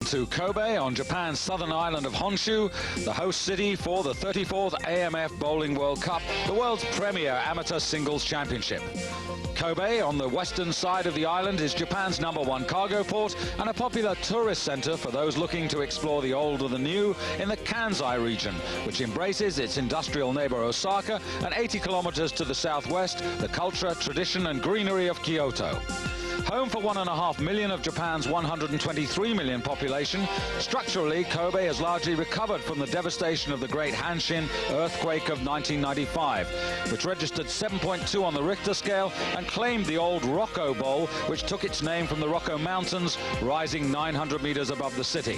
to Kobe on Japan's southern island of Honshu, the host city for the 34th AMF Bowling World Cup, the world's premier amateur singles championship. Kobe, on the western side of the island, is Japan's #1 cargo port and a popular tourist center for those looking to explore the old or the new in the Kansai region, which embraces its industrial neighbor Osaka and 80 kilometers to the southwest, the culture, tradition and greenery of Kyoto. Home for 1.5 million of Japan's 123 million population, structurally, Kobe has largely recovered from the devastation of the Great Hanshin earthquake of 1995, which registered 7.2 on the Richter scale and claimed the old Rokko Bowl, which took its name from the Rokko Mountains, rising 900 meters above the city.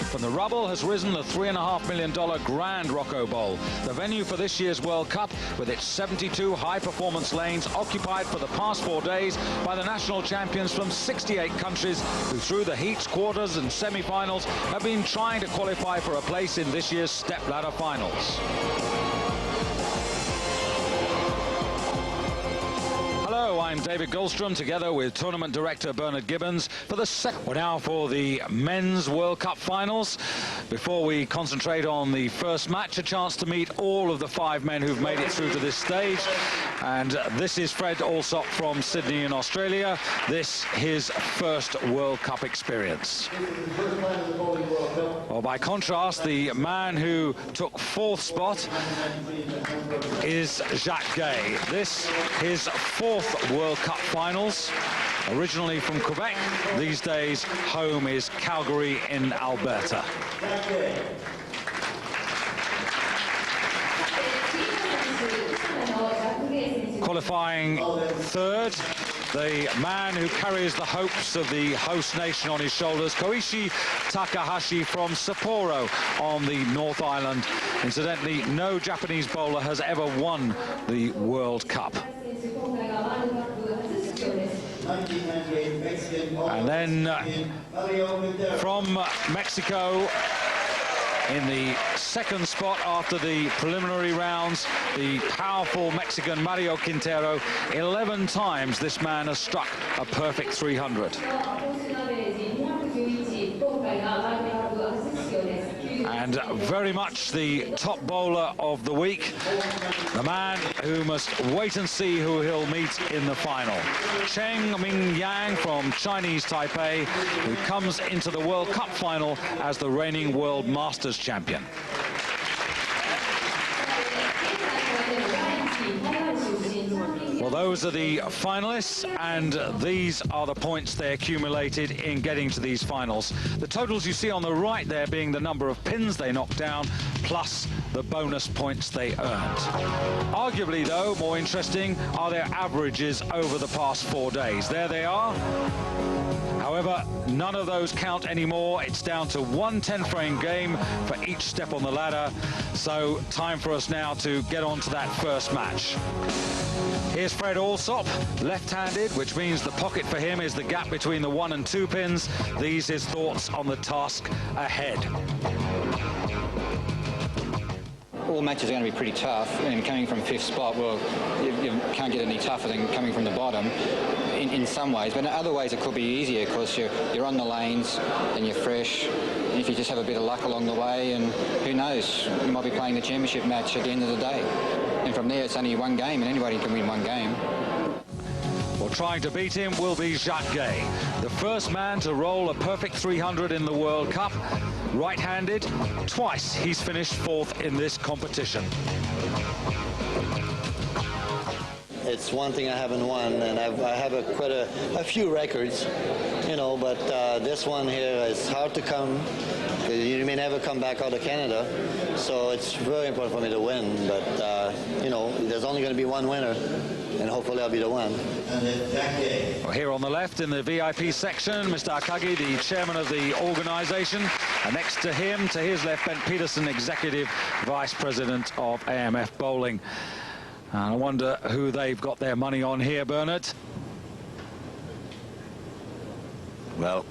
From the rubble has risen the $3.5 million Grand Rokko Bowl, the venue for this year's World Cup, with its 72 high-performance lanes occupied for the past 4 days by the national champions from 68 countries who, through the heats, quarters and semi-finals, have been trying to qualify for a place in this year's Stepladder finals. Hello, I'm David Goldstrom, together with tournament director Bernard Gibbons for the second. Now for the men's World Cup finals. Before we concentrate on the first match, a chance to meet all of the 5 men who've made it through to this stage. And this is Fred Allsopp from Sydney in Australia. This his first World Cup experience. Well, by contrast, the man who took 4th spot is Jacques Guay. This his 4th World Cup finals. Originally from Quebec, these days home is Calgary in Alberta. Qualifying 3rd, the man who carries the hopes of the host nation on his shoulders, Koichi Takahashi from Sapporo on the North Island. Incidentally, no Japanese bowler has ever won the World Cup. And then from Mexico, in the 2nd spot after the preliminary rounds, the powerful Mexican Mario Quintero. 11 times this man has struck a perfect 300. And very much the top bowler of the week, the man who must wait and see who he'll meet in the final. Cheng-Ming from Chinese Taipei, who comes into the World Cup final as the reigning World Masters champion. Well, those are the finalists, and these are the points they accumulated in getting to these finals. The totals you see on the right there being the number of pins they knocked down, plus the bonus points they earned. Arguably, though, more interesting are their averages over the past 4 days. There they are. However, none of those count anymore. It's down to 1 10-frame game for each step on the ladder. So time for us now to get on to that first match. Here's Fred Allsopp, left-handed, which means the pocket for him is the gap between the 1 and 2 pins. These his thoughts on the task ahead. All matches are going to be pretty tough, and coming from 5th spot, well, you can't get any tougher than coming from the bottom in some ways, but in other ways it could be easier because you're on the lanes and you're fresh. And if you just have a bit of luck along the way, and who knows, you might be playing the championship match at the end of the day. And from there, it's only 1 game, and anybody can win 1 game. Well, trying to beat him will be Jacques Guay, the first man to roll a perfect 300 in the World Cup. Right-handed, twice he's finished 4th in this competition. It's one thing I haven't won, and I have quite a few records, you know, but this one here is hard to come, because you may never come back out of Canada, so it's very important for me to win, but, you know, there's only going to be 1 winner, and hopefully I'll be the one. Well, here on the left in the VIP section, Mr. Akagi, the chairman of the organization, and next to him, to his left, Ben Peterson, executive vice president of AMF Bowling. And I wonder who they've got their money on here, Bernard. Well,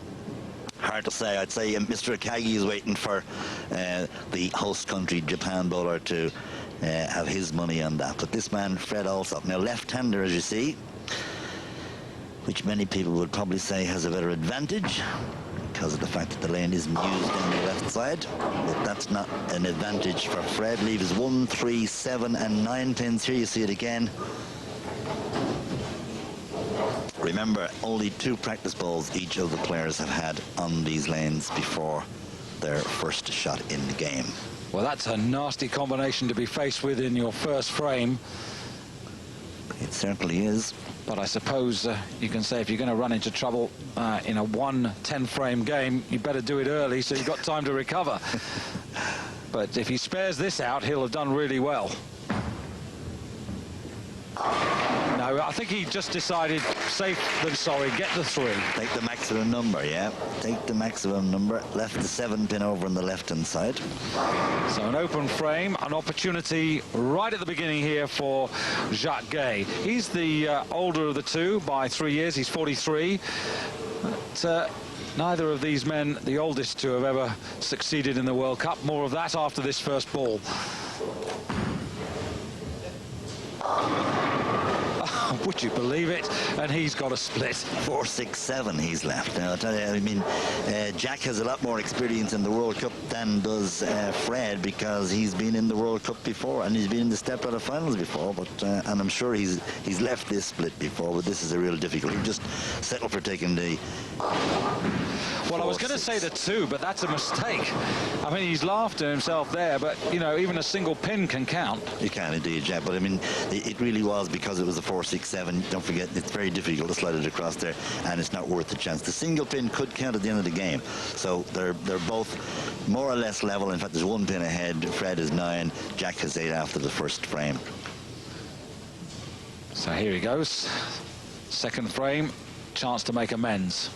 hard to say. I'd say Mr. Akagi is waiting for the host country, Japan bowler, to have his money on that. But this man, Fred Allsopp, now left-hander, as you see, which many people would probably say has a better advantage. because of the fact that the lane isn't used on the left side. But that's not an advantage for Fred. Leaves 1, 3, 7 and 9 pins. Here you see it again. Remember, only 2 practice balls each of the players have had on these lanes before their first shot in the game. Well, that's a nasty combination to be faced with in your first frame. It certainly is. But I suppose you can say if you're going to run into trouble in a 1-10 frame game, you better do it early so you've got time to recover. But if he spares this out, he'll have done really well. No, I think he just decided safe than sorry, get the 3. Take the maximum number, yeah. Take the maximum number. Left the 7 pin over on the left-hand side. So an open frame, an opportunity right at the beginning here for Jacques Guay. He's the older of the 2 by 3 years. He's 43. But, neither of these men, the oldest 2, have ever succeeded in the World Cup. More of that after this first ball. Would you believe it? And he's got a split. 4, 6, 7 he's left. Now, I'll tell you, I mean, Jack has a lot more experience in the World Cup than does Fred, because he's been in the World Cup before and he's been in the Stepladder finals before. But and I'm sure he's left this split before, but this is a real difficulty. Just settle for taking the... Well, I was going to say the 2, but that's a mistake. I mean, he's laughed at himself there, but, you know, even a single pin can count. You can indeed, Jack, but I mean, it really was because it was a 4, 6, 7. Don't forget, it's very difficult to slide it across there, and it's not worth the chance. The single pin could count at the end of the game, so they're both more or less level. In fact, there's 1 pin ahead. Fred is 9, Jack has 8 after the first frame. So here he goes. Second frame, chance to make amends.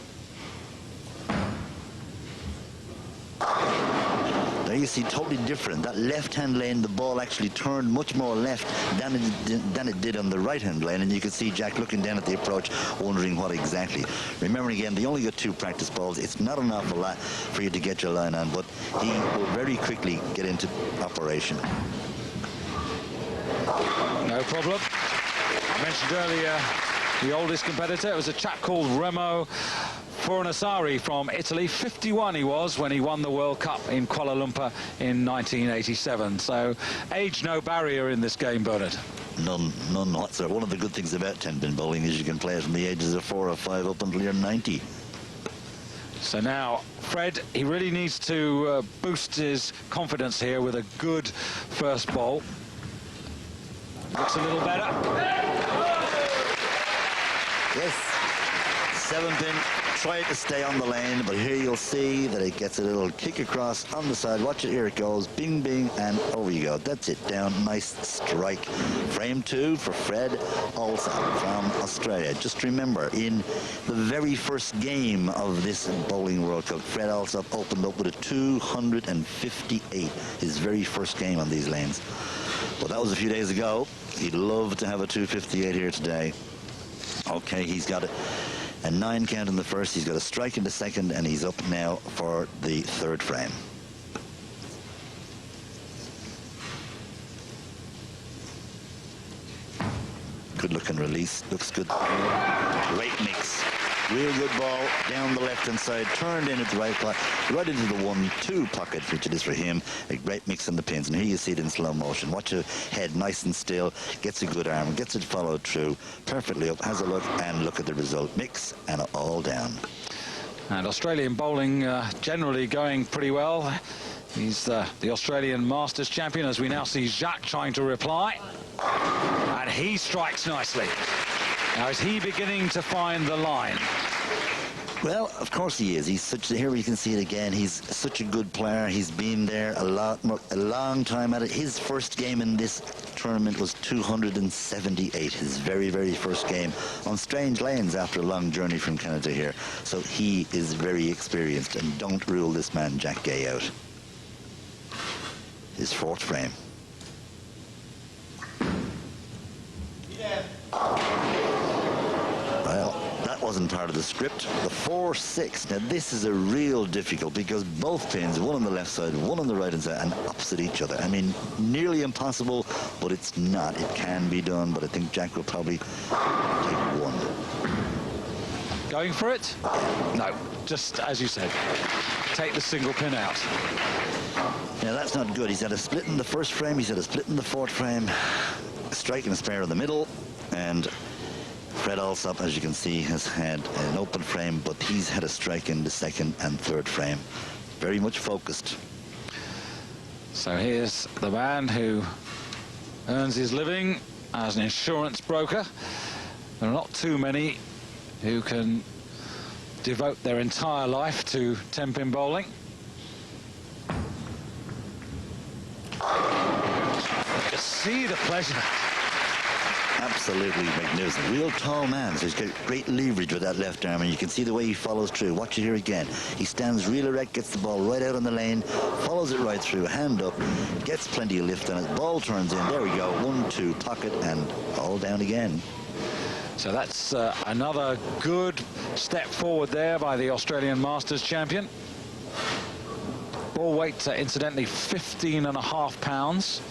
There you see, totally different. That left-hand lane, the ball actually turned much more left than it did on the right-hand lane, and you could see Jack looking down at the approach, wondering what exactly. Remember, again, they only got 2 practice balls. It's not an awful lot for you to get your line on, but he will very quickly get into operation. No problem. I mentioned earlier the oldest competitor. It was a chap called Remo Fornassari from Italy. 51 he was when he won the World Cup in Kuala Lumpur in 1987. So age no barrier in this game, Bernard. None whatsoever. One of the good things about 10-pin bowling is you can play it from the ages of 4 or 5 up until you're 90. So now Fred, he really needs to boost his confidence here with a good first ball. Looks a little better. Yes, 7-pin. Try to stay on the lane, but here you'll see that it gets a little kick across on the side. Watch it, here it goes. Bing, bing, and over you go. That's it, down. Nice strike. Frame 2 for Fred Allsoop from Australia. Just remember, in the very first game of this Bowling World Cup, Fred Allsoop opened up with a 258, his very first game on these lanes. Well, that was a few days ago. He'd love to have a 258 here today. Okay, he's got a 9 count in the first, he's got a strike in the second, and he's up now for the 3rd frame. Good looking release, looks good. Great mix. Real good ball down the left-hand side, turned in at the right spot, right into the 1-2 pocket, which it is for him. A great mix on the pins, and here you see it in slow motion. Watch your head nice and still, gets a good arm, gets it followed through, perfectly up, has a look, and look at the result. Mix, and all down. And Australian bowling generally going pretty well. He's the Australian Masters champion, as we now see Jacques trying to reply. And he strikes nicely. Now, is he beginning to find the line? Well, of course he is. He's such. Here we can see it again. He's such a good player. He's been there a long time at it. His first game in this tournament was 278. His very, very first game on strange lanes after a long journey from Canada here. So he is very experienced, and don't rule this man Jack Guay out. His 4th frame. Well, that wasn't part of the script. The 4-6. Now, this is a real difficult, because both pins, one on the left side, one on the right hand side, and opposite each other. I mean, nearly impossible, but it's not. It can be done, but I think Jack will probably take 1. Going for it? No, just as you said, take the single pin out. Now that's not good. He's had a split in the first frame, he's had a split in the fourth frame, a strike and a spare in the middle, and Fred Allsoop, as you can see, has had an open frame, but he's had a strike in the second and third frame. Very much focused. So here's the man who earns his living as an insurance broker. There are not too many who can devote their entire life to 10-pin bowling. Just see the pleasure. Absolutely magnificent. Real tall man, so he's got great leverage with that left arm, and you can see the way he follows through. Watch it here again. He stands real erect, gets the ball right out on the lane, follows it right through, hand up, gets plenty of lift on it, ball turns in. There we go, 1-2, pocket, and all down again. So that's another good step forward there by the Australian Masters champion. Ball weight, incidentally, 15.5 pounds.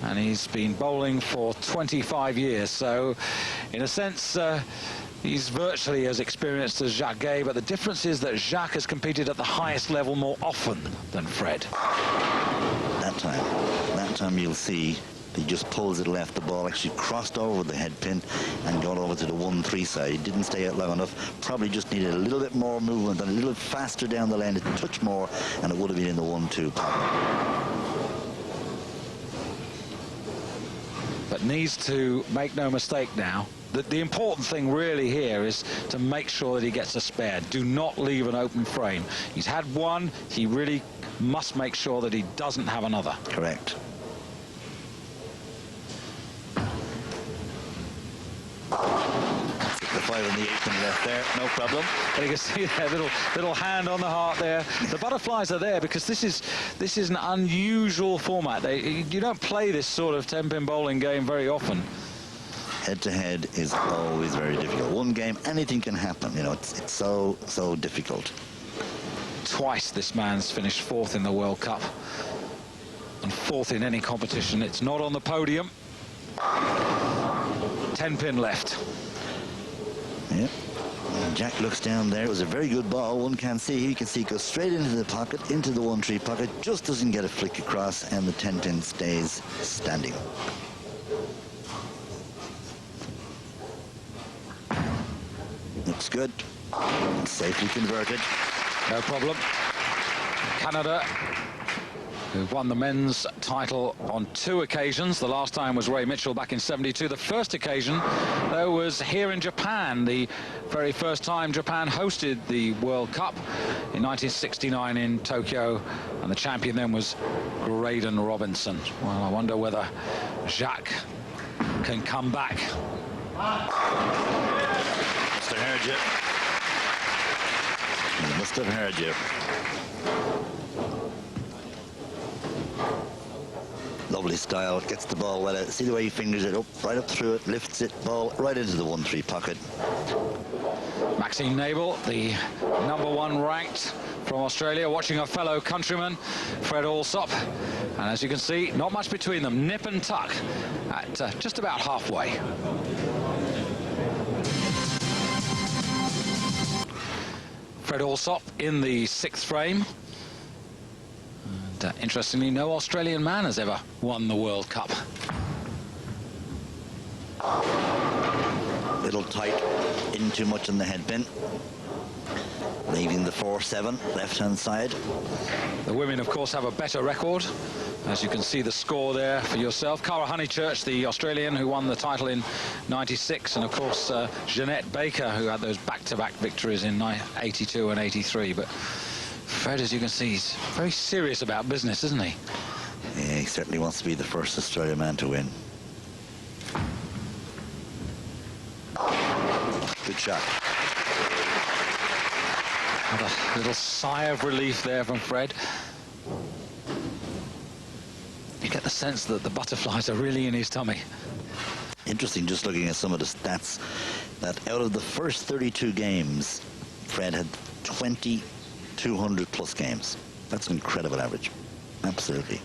And he's been bowling for 25 years. So, in a sense, he's virtually as experienced as Jacques Guay, but the difference is that Jacques has competed at the highest level more often than Fred. That time you'll see he just pulls it left. The ball actually crossed over the head pin and got over to the 1-3 side. He didn't stay out long enough. Probably just needed a little bit more movement and a little faster down the lane, a touch more, and it would have been in the 1-2 pocket. But needs to make no mistake now. The important thing really here is to make sure that he gets a spare. Do not leave an open frame. He's had one. He really must make sure that he doesn't have another. Correct. The 5 and the 8 on the left there, no problem. And you can see that little hand on the heart there. The butterflies are there because this is an unusual format. You don't play this sort of 10-pin bowling game very often. Head-to-head is always very difficult. One game, anything can happen. You know, it's so difficult. Twice this man's finished 4th in the World Cup and 4th in any competition. It's not on the podium. 10-pin left. Yep. And Jack looks down there. It was a very good ball. One can't see. You can see it goes straight into the pocket, into the 1-3 pocket. Just doesn't get a flick across, and the 10-pin stays standing. Looks good. Safely converted. No problem. Canada, who won the men's title on 2 occasions. The last time was Ray Mitchell back in '72. The first occasion, though, was here in Japan, the very first time Japan hosted the World Cup in 1969 in Tokyo, and the champion then was Graydon Robinson. Well, I wonder whether Jacques can come back. Must have heard you. He must have heard you. Lovely style, gets the ball well out. See the way he fingers it up, right up through it, lifts it, ball right into the 1-3 pocket. Maxine Nabel, the #1 ranked from Australia, watching a fellow countryman, Fred Allsoop. And as you can see, not much between them, nip and tuck at just about halfway. Fred Allsoop in the 6th frame. And interestingly, no Australian man has ever won the World Cup. Little tight, in too much on the head pin. Leaving the 4-7, left-hand side. The women, of course, have a better record. As you can see the score there for yourself. Cara Honeychurch, the Australian who won the title in '96, and of course Jeanette Baker, who had those back-to-back victories in '82 and '83. But Fred, as you can see, he's very serious about business, isn't he? Yeah, he certainly wants to be the first Australian man to win. Good shot. A little sigh of relief there from Fred. You get the sense that the butterflies are really in his tummy. Interesting, just looking at some of the stats, that out of the first 32 games, Fred had 2,200 plus games. That's an incredible average. Absolutely.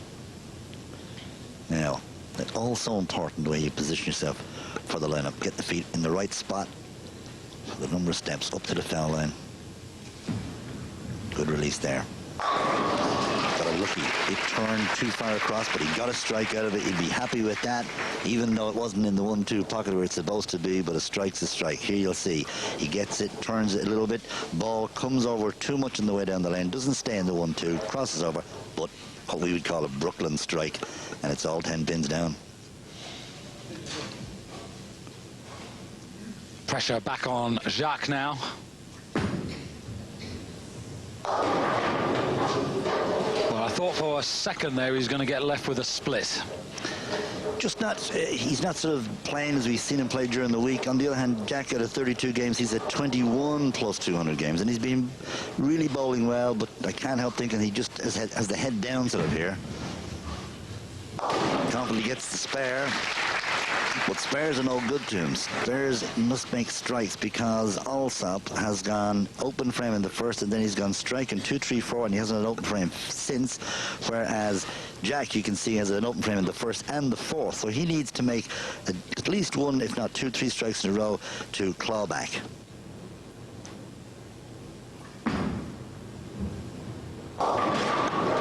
Now, it's all so important the way you position yourself for the lineup. Get the feet in the right spot, The number of steps up to the foul line. Good release there. Got a rookie. It turned too far across, but he got a strike out of it. He'd be happy with that, even though it wasn't in the 1-2 pocket where it's supposed to be, but a strike's a strike. Here you'll see. He gets it, turns it a little bit. Ball comes over too much on the way down the lane. Doesn't stay in the 1-2, crosses over, but what we would call a Brooklyn strike, and it's all 10 pins down. Pressure back on Jacques now. Well, I thought for a second there he's going to get left with a split. Just not, he's not sort of playing as we've seen him play during the week. On the other hand, Jack out of 32 games, he's at 21 plus 200 games, and he's been really bowling well, but I can't help thinking he just has the head down sort of here. Confidently gets the spare, but spares are no good to him. Spares must make strikes because Allsoop has gone open frame in the first, and then he's gone strike in 2, 3, 4, and he hasn't an open frame since, whereas Jack, you can see, has an open frame in the first and the fourth, so he needs to make at least 1, if not 2, 3 strikes in a row to claw back.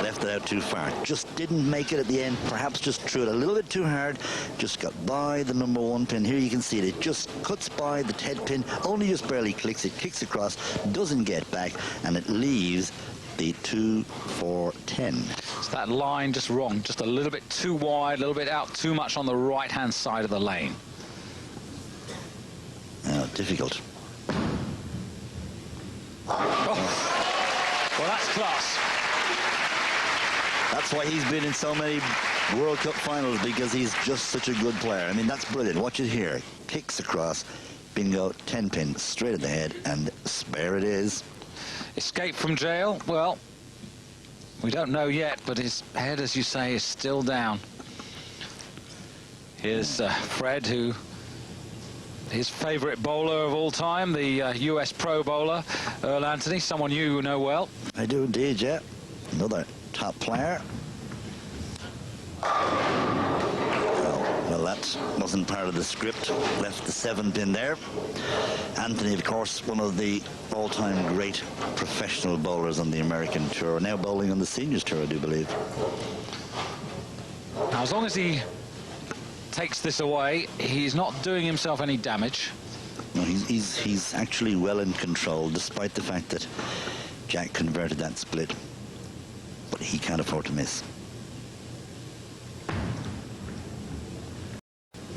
Left it out too far. Just didn't make it at the end. Perhaps just threw it a little bit too hard. Just got by the number 1 pin. Here you can see it. It just cuts by the head pin. Only just barely clicks it. Kicks across. Doesn't get back. And it leaves the 2-4-10. It's that line just wrong. Just a little bit too wide. A little bit out too much on the right-hand side of the lane. Difficult. Oh. Well, that's class. That's why he's been in so many World Cup finals, because he's just such a good player. I mean, that's brilliant. Watch it here. Kicks across. Bingo. 10 pin straight at the head, and spare it is. Escape from jail? Well, we don't know yet, but his head, as you say, is still down. Here's Fred, who his favourite bowler of all time, the US pro bowler, Earl Anthony, someone you know well. I do indeed, yeah. Another top player. Well, that wasn't part of the script. Left the 7 pin there. Anthony, of course, one of the all-time great professional bowlers on the American tour. Now bowling on the seniors tour, I do believe. Now, as long as he takes this away, he's not doing himself any damage. No, he's actually well in control, despite the fact that Jack converted that split. But he can't afford to miss.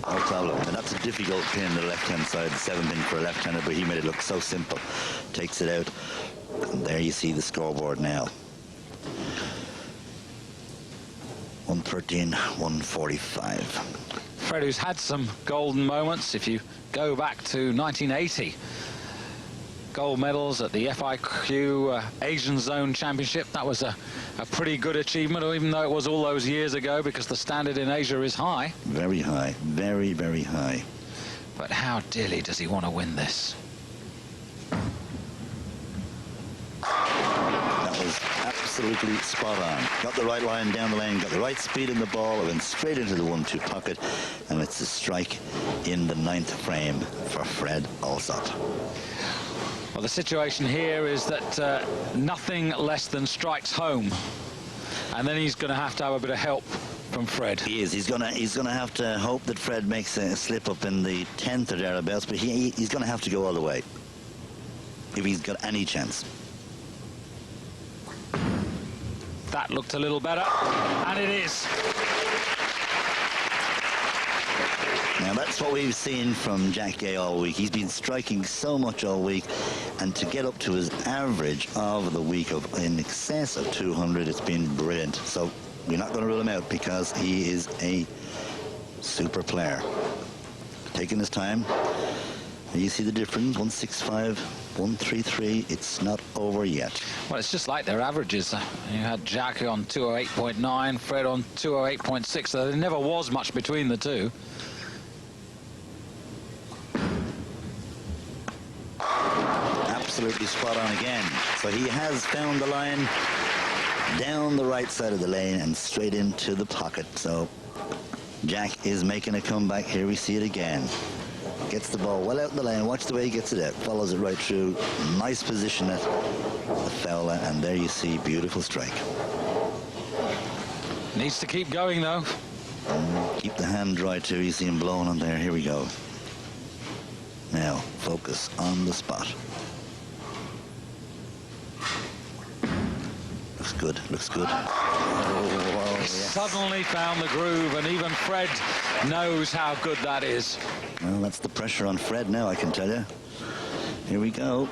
No problem. And that's a difficult pin, the left-hand side, the 7 pin for a left-hander, but he made it look so simple. Takes it out. And there you see the scoreboard now. 113, 145. Fred, who's had some golden moments, if you go back to 1980. Gold medals at the FIQ Asian Zone Championship. That was a pretty good achievement, even though it was all those years ago, because the standard in Asia is high. Very high. Very, very high. But how dearly does he want to win this? That was absolutely spot on. Got the right line down the lane, got the right speed in the ball, went straight into the 1-2 pocket, and it's a strike in the 9th frame for Fred Alsop. Well, the situation here is that nothing less than strikes home, and then he's going to have a bit of help from Fred. He is. He's gonna have to hope that Fred makes a slip up in the 10th or thereabouts, but he's going to have to go all the way if he's got any chance. That looked a little better, and it is. Now, that's what we've seen from Jack Guay all week. He's been striking so much all week, and to get up to his average of the week of in excess of 200, it's been brilliant. So we're not going to rule him out, because he is a super player. Taking his time. You see the difference, 165, 133. It's not over yet. Well, it's just like their averages. You had Jack on 208.9, Fred on 208.6. So there never was much between the two. Absolutely spot on again. So he has found the line down the right side of the lane and straight into the pocket. So Jack is making a comeback. Here we see it again. Gets the ball well out in the lane. Watch the way he gets it out. Follows it right through. Nice position at the fowler, and there you see beautiful strike. Needs to keep going though. Keep the hand dry too. You see him blowing on there. Here we go. Now focus on the spot. Looks good. Looks good. Oh, yes. Suddenly found the groove, and even Fred knows how good that is. Well, that's the pressure on Fred now, I can tell you. Here we go.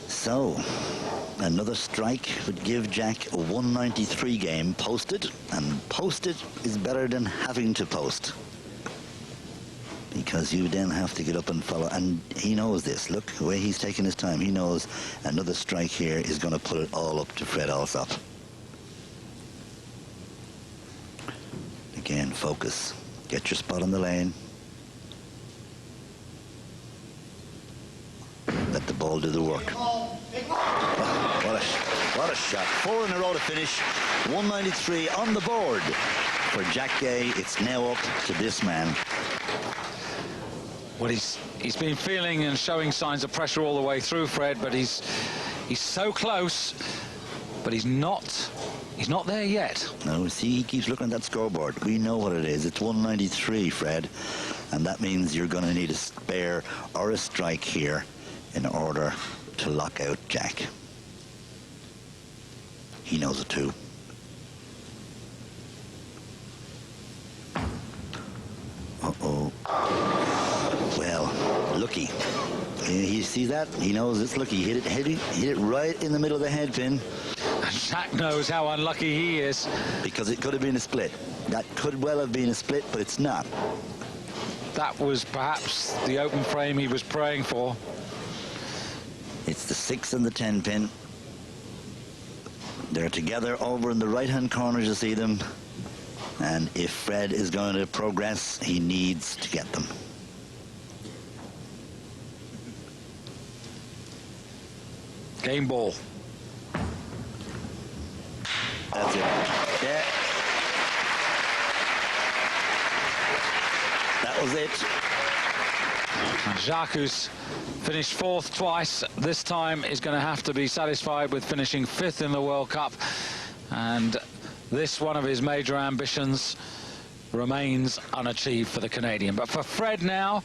So, another strike would give Jack a 193 game posted, and posted is better than having to post, because you then have to get up and follow, and he knows this. Look, the way he's taking his time, he knows another strike here is going to put it all up to Fred Alsop. Again, focus. Get your spot on the lane. Let the ball do the work. Oh, what a shot. 4 in a row to finish. 193 on the board for Jack Guay. It's now up to this man. Well, he's been feeling and showing signs of pressure all the way through, Fred, but he's so close, but he's not there yet. No, see, he keeps looking at that scoreboard. We know what it is. It's 193, Fred, and that means you're going to need a spare or a strike here in order to lock out Jack. He knows it too. Uh-oh. Well, lucky. You see that? He knows it's lucky. Hit it right in the middle of the head pin. And Jack knows how unlucky he is. Because it could have been a split. That could well have been a split, but it's not. That was perhaps the open frame he was praying for. It's the 6 and the 10 pin. They're together over in the right-hand corner, you see them. And if Fred is going to progress, he needs to get them. Game ball. That's it. Yeah. That was it. And Jacques, who's finished 4th twice, this time is going to have to be satisfied with finishing 5th in the World Cup. And this, one of his major ambitions, remains unachieved for the Canadian. But for Fred now,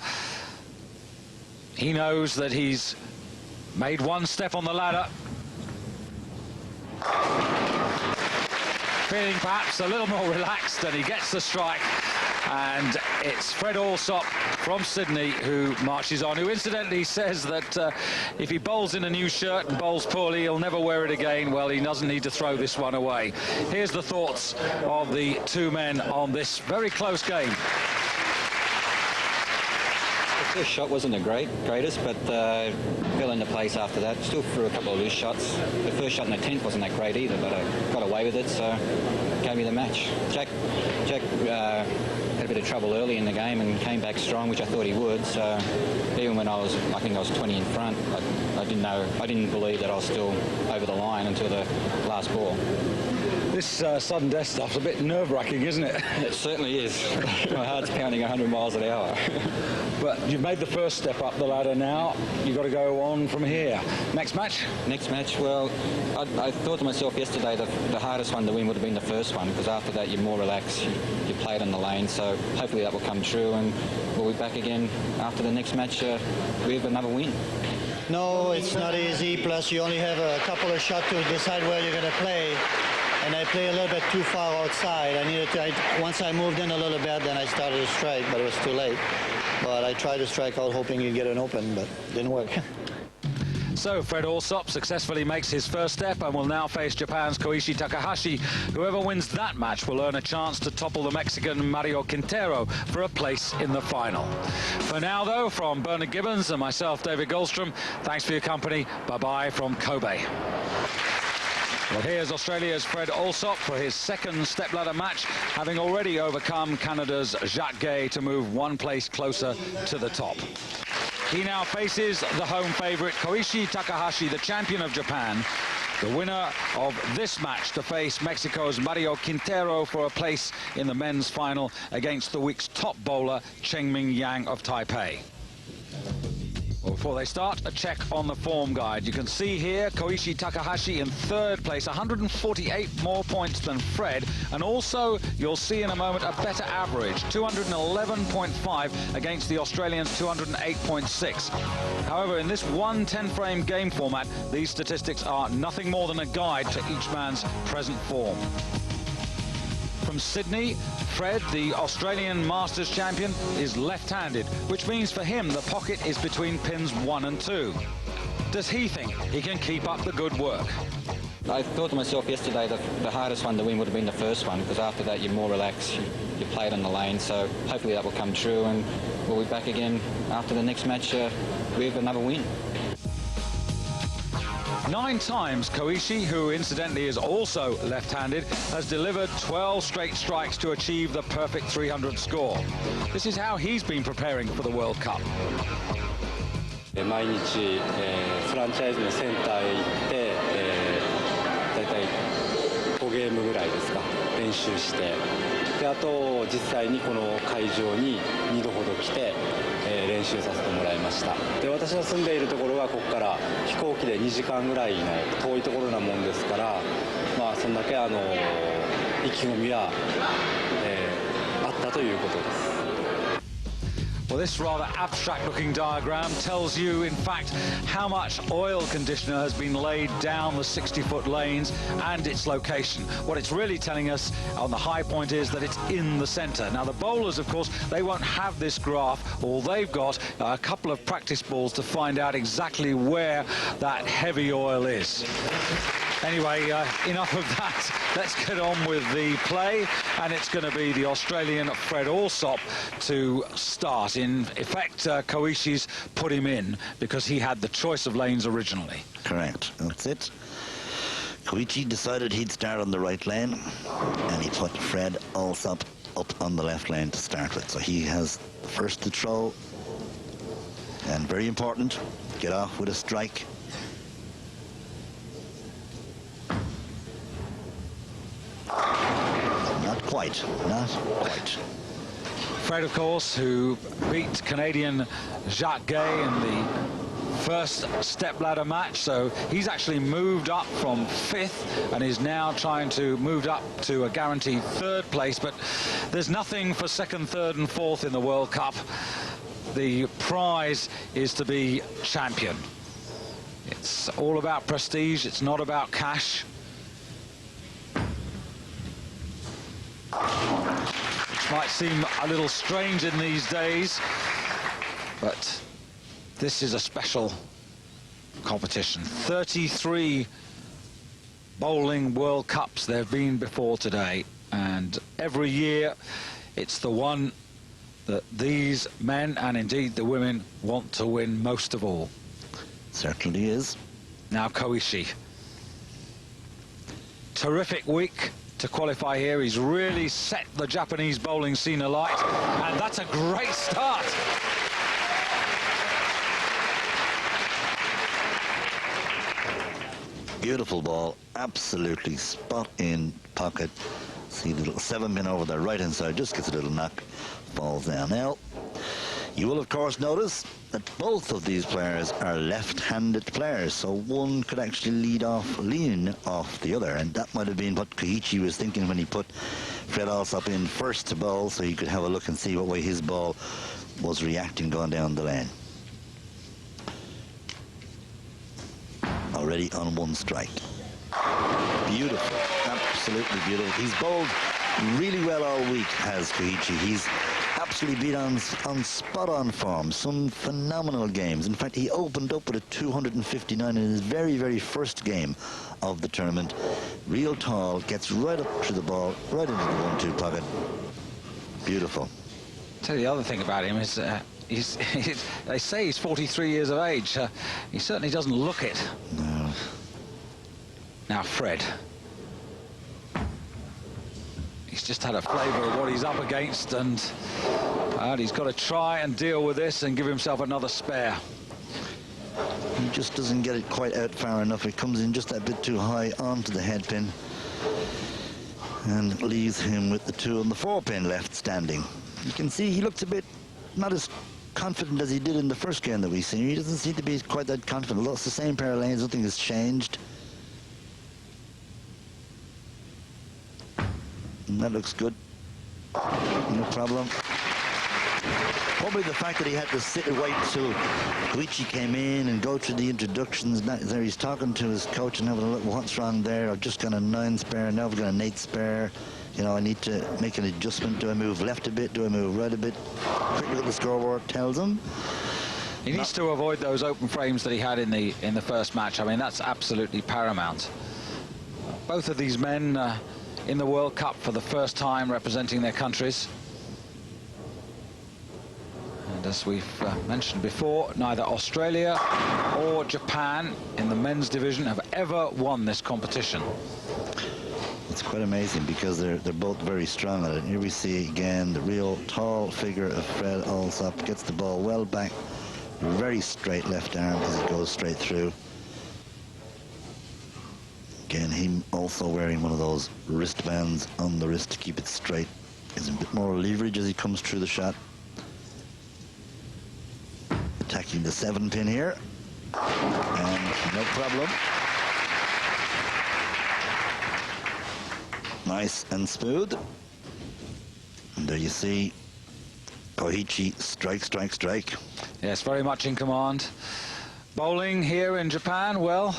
he knows that he's made one step on the ladder. Feeling perhaps a little more relaxed, and he gets the strike. And it's Fred Alsop from Sydney who marches on, who incidentally says that if he bowls in a new shirt and bowls poorly, he'll never wear it again. Well, he doesn't need to throw this one away. Here's the thoughts of the two men on this very close game. The first shot wasn't the greatest, but fell into place after that. Still threw a couple of loose shots. The first shot in the 10th wasn't that great either, but I got away with it, so gave me the match. Jack had a bit of trouble early in the game and came back strong, which I thought he would. So even when I think I was 20 in front, I didn't believe that I was still over the line until the last ball. This sudden death stuff's a bit nerve-wracking, isn't it? It certainly is. My heart's pounding 100 miles an hour. But you've made the first step up the ladder now. You've got to go on from here. Next match? Next match, well, I thought to myself yesterday that the hardest one to win would have been the first one, because after that you're more relaxed, you play it on the lane, so hopefully that will come true, and we'll be back again after the next match with another win. No, it's not easy, plus you only have a couple of shots to decide where you're going to play. And I play a little bit too far outside. Once I moved in a little bit, then I started to strike, but it was too late. But I tried to strike out hoping you'd get an open, but it didn't work. So Fred Alsop successfully makes his first step and will now face Japan's Koichi Takahashi. Whoever wins that match will earn a chance to topple the Mexican Mario Quintero for a place in the final. For now, though, from Bernard Gibbons and myself, David Goldstrom, thanks for your company. Bye-bye from Kobe. Well, here's Australia's Fred Alsop for his second stepladder match, having already overcome Canada's Jacques Guay to move one place closer to the top. He now faces the home favourite Koichi Takahashi, the champion of Japan, The winner of this match to face Mexico's Mario Quintero for a place in the men's final against the week's top bowler, Cheng-Ming of Taipei. Well, before they start, a check on the form guide. You can see here Koichi Takahashi in third place, 148 more points than Fred, and also you'll see in a moment a better average, 211.5 against the Australians' 208.6. However, in this 10-frame game format, these statistics are nothing more than a guide to each man's present form. From Sydney, Fred, the Australian Masters champion, is left-handed, which means for him the pocket is between pins 1 and 2. Does he think he can keep up the good work? I thought to myself yesterday that the hardest one to win would have been the first one, because after that you're more relaxed, you play it on the lane, so hopefully that will come true and we'll be back again after the next match with another win. 9 times Koichi, who incidentally is also left-handed, has delivered 12 straight strikes to achieve the perfect 300 score. This is how he's been preparing for the World Cup. 毎日、フランチャイズのセンターへ行って、だいたい5ゲームぐらいですか、練習して、であと実際にこの会場に2度ほど来て、練習させてもらいました。で私の住んでいるところはここから飛行機で2時間ぐらいの遠いところなもんですから、まあそんだけ意気込みは、あったということです。 Well, this rather abstract-looking diagram tells you, in fact, how much oil conditioner has been laid down the 60-foot lanes and its location. What it's really telling us on the high point is that it's in the centre. Now, the bowlers, of course, they won't have this graph. All they've got are a couple of practice balls to find out exactly where that heavy oil is. Anyway, enough of that. Let's get on with the play, and it's going to be the Australian Fred Allsopp to start. In effect, Koichi's put him in because he had the choice of lanes originally. Correct. That's it. Koichi decided he'd start on the right lane, and he put Fred Allsopp up on the left lane to start with. So he has first to throw, and very important, get off with a strike. Not quite. Fred, of course, who beat Canadian Jacques Guay in the first step-ladder match, so he's actually moved up from 5th and is now trying to move up to a guaranteed 3rd place, but there's nothing for 2nd, 3rd and 4th in the World Cup. The prize is to be champion. It's all about prestige, it's not about cash. Which might seem a little strange in these days, but this is a special competition. 33 bowling World Cups there have been before today, and every year it's the one that these men and indeed the women want to win most of all. Certainly is. Now Koichi. Terrific week to qualify here. He's really set the Japanese bowling scene alight, and that's a great start. Beautiful ball, absolutely spot in pocket. See the little 7-pin over the right hand side, just gets a little knock, falls down. Now, you will of course notice that both of these players are left-handed players, so one could actually lean off the other, and that might have been what Koichi was thinking when he put Fred Allsopp in first to bowl, so he could have a look and see what way his ball was reacting going down the lane. Already on 1 strike. Beautiful, absolutely beautiful. He's bowled really well all week, has Koichi. He's absolutely been on spot-on form, some phenomenal games. In fact, he opened up with a 259 in his very, very first game of the tournament. Real tall, gets right up to the ball, right into the 1-2 pocket. Beautiful. I'll tell you the other thing about him is they say he's 43 years of age. He certainly doesn't look it. No. Now Fred. He's just had a flavour of what he's up against, and he's got to try and deal with this and give himself another spare. He just doesn't get it quite out far enough. It comes in just a bit too high onto the head pin and leaves him with the 2 and the 4 pin left standing. You can see he looks a bit not as confident as he did in the first game that we've seen. He doesn't seem to be quite that confident. Although it's the same pair of lanes, nothing has changed. And that looks good. No problem. Probably the fact that he had to sit and wait until Koichi came in and go through the introductions. There he's talking to his coach and having a look, what's wrong there? I've just got a 9 spare, now I've got an 8 spare. You know, I need to make an adjustment. Do I move left a bit? Do I move right a bit? Quick look at the scoreboard tells him. He needs to avoid those open frames that he had in the first match. I mean, that's absolutely paramount. Both of these men in the World Cup for the first time representing their countries. And as we've mentioned before, neither Australia or Japan in the men's division have ever won this competition. It's quite amazing because they're both very strong at it. Here we see again the real tall figure of Fred Allsoop. Gets the ball well back, very straight left arm as it goes straight through. Again, him also wearing one of those wristbands on the wrist to keep it straight. Gives him a bit more leverage as he comes through the shot. Attacking the 7 pin here, and no problem. Nice and smooth. And there you see Koichi strike, strike, strike. Yes, very much in command. Bowling here in Japan, well,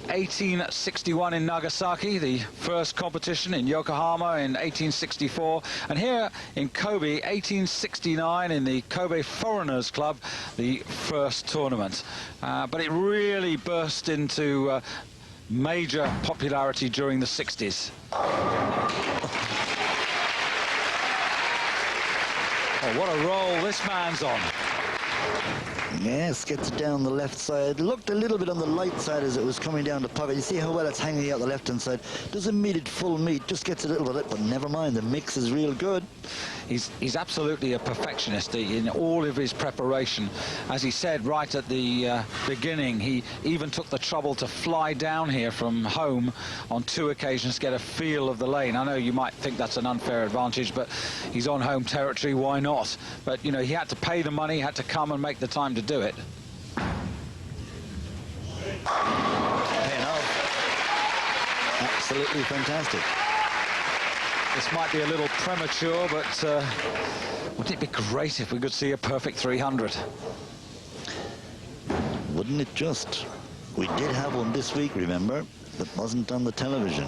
1861 in Nagasaki, the first competition, in Yokohama in 1864, and here in Kobe, 1869 in the Kobe Foreigners Club, the first tournament. But it really burst into major popularity during the 60s. Oh, what a roll this man's on. Yes, gets it down the left side. Looked a little bit on the light side as it was coming down the pocket. You see how well it's hanging out the left-hand side. Doesn't meet it full meat, just gets a little bit, but never mind, the mix is real good. He's absolutely a perfectionist in all of his preparation. As he said right at the beginning, he even took the trouble to fly down here from home on 2 occasions to get a feel of the lane. I know you might think that's an unfair advantage, but he's on home territory, why not? But, you know, he had to pay the money, had to come and make the time to do it. Paying off. Absolutely fantastic. This might be a little premature, but wouldn't it be great if we could see a perfect 300? Wouldn't it just? We did have one this week, remember, that wasn't on the television.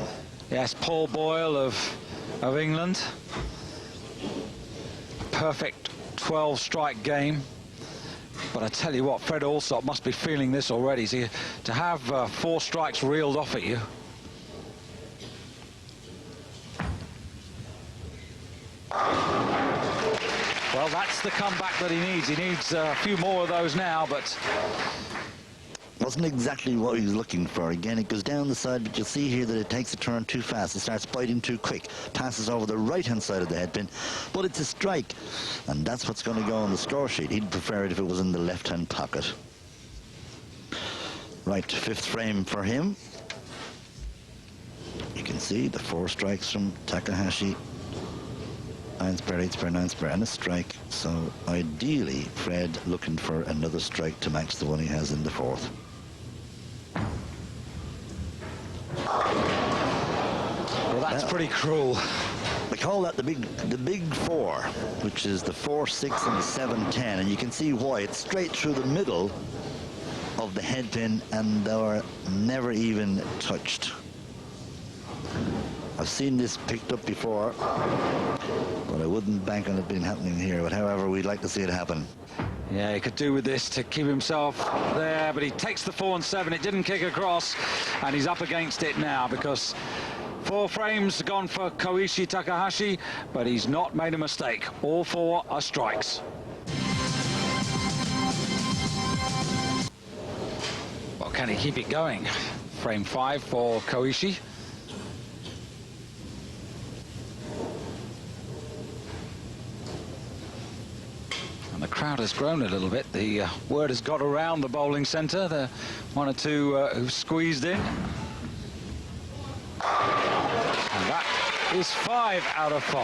Yes, Paul Boyle of England. Perfect 12-strike game. But I tell you what, Fred Allsop must be feeling this already. See, to have 4 strikes reeled off at you. Well, that's the comeback that he needs. He needs a few more of those now, but Wasn't exactly what he was looking for. Again, it goes down the side, but you'll see here that it takes a turn too fast. It starts biting too quick. Passes over the right-hand side of the headpin, but it's a strike. And that's what's going to go on the score sheet. He'd prefer it if it was in the left-hand pocket. Right, 5th frame for him. You can see the 4 strikes from Takahashi. 9 spare, 8 spare, 9 spare, and a strike. So ideally, Fred looking for another strike to match the one he has in the 4th. Well, that's pretty cruel. We call that the big 4, which is the 4-6 and the 7-10, and you can see why. It's straight through the middle of the headpin, and they were never even touched. I've seen this picked up before, but I wouldn't bank on it being happening here. But however, we'd like to see it happen. Yeah, he could do with this to keep himself there, but he takes the 4 and 7. It didn't kick across, and he's up against it now because 4 frames gone for Koichi Takahashi, but he's not made a mistake. All 4 are strikes. Well, can he keep it going? Frame 5 for Koichi. And the crowd crowd has grown a little bit. The word has got around the bowling centre. There are one or two who've squeezed in. And that is 5 out of 5.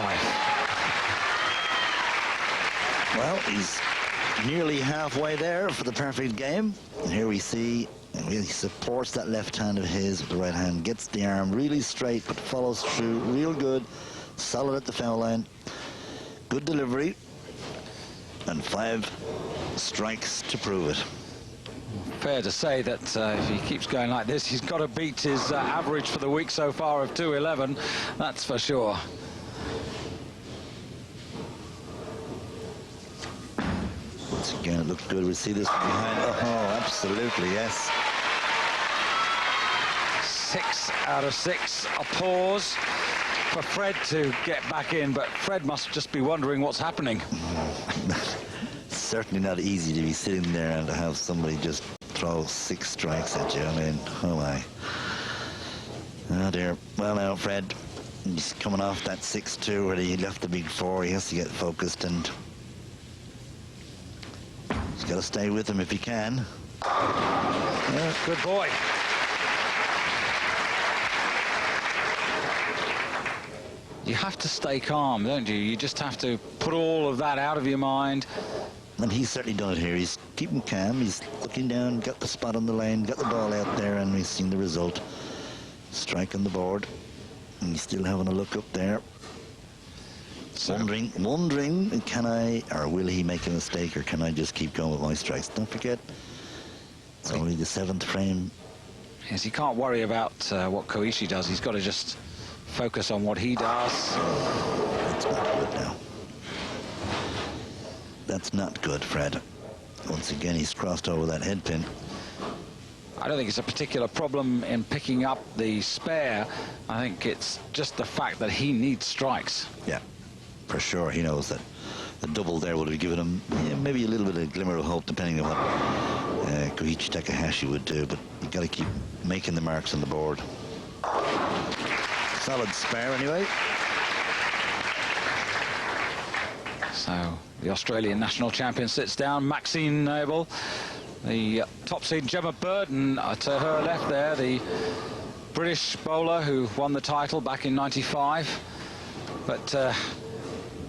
Well, he's nearly halfway there for the perfect game. And here we see he supports that left hand of his with the right hand, gets the arm really straight, but follows through real good, solid at the foul line. Good delivery, and 5 strikes to prove it. Fair to say that if he keeps going like this, he's got to beat his average for the week so far of 211, that's for sure. Once again, it looks good. We see this from behind. Oh, absolutely, yes. 6 out of 6. A pause for Fred to get back in, but Fred must just be wondering what's happening. Certainly not easy to be sitting there and to have somebody just throw 6 strikes at you. I mean, oh my. Oh dear. Well now, Fred, he's coming off that 6-2 where he left the big 4. He has to get focused, and he's got to stay with him if he can. Yeah, good boy. You have to stay calm, don't you? You just have to put all of that out of your mind. And he's certainly done it here. He's keeping calm. He's looking down, got the spot on the lane, got the ball out there, and we've seen the result. Strike on the board. And he's still having a look up there. So, wondering, can I, or will he make a mistake, or can I just keep going with my strikes? Don't forget, it's only the 7th frame. Yes, he can't worry about what Koichi does. He's got to just focus on what he does. That's not good now. That's not good, Fred. Once again, he's crossed over that head pin. I don't think it's a particular problem in picking up the spare. I think it's just the fact that he needs strikes. Yeah, for sure. He knows that the double there would have given him maybe a little bit of glimmer of hope, depending on what Koichi Takahashi would do. But you've got to keep making the marks on the board. Solid spare anyway. So the Australian national champion sits down. Maxine Noble, the top seed Gemma Burden to her left there, the British bowler who won the title back in '95. But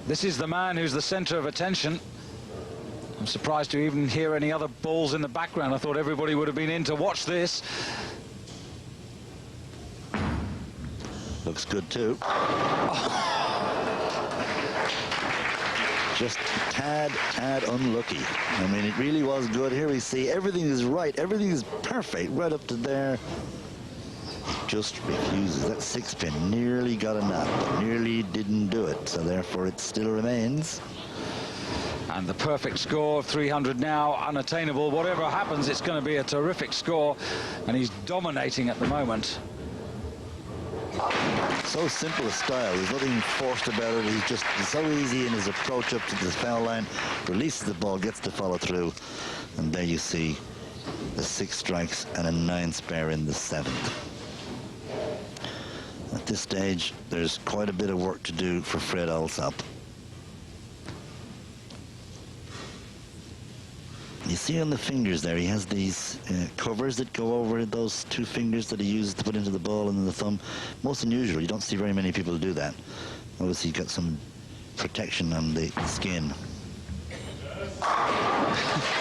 this is the man who's the centre of attention. I'm surprised to even hear any other balls in the background. I thought everybody would have been in to watch this. Looks good too. Just a tad unlucky. I mean, it really was good. Here we see everything is right. Everything is perfect right up to there. Just refuses. That 6-pin nearly got a nap, but nearly didn't do it. So therefore it still remains. And the perfect score of 300 now, unattainable. Whatever happens, it's going to be a terrific score. And he's dominating at the moment. So simple a style. There's nothing forced about it. He's just so easy in his approach up to the foul line. Releases the ball, gets to follow through. And there you see the 6 strikes and a 9 spare in the 7th. At this stage, there's quite a bit of work to do for Fred Alsop. You see on the fingers there, he has these covers that go over those 2 fingers that he uses to put into the ball and then the thumb. Most unusual. You don't see very many people do that. Obviously, he's got some protection on the skin.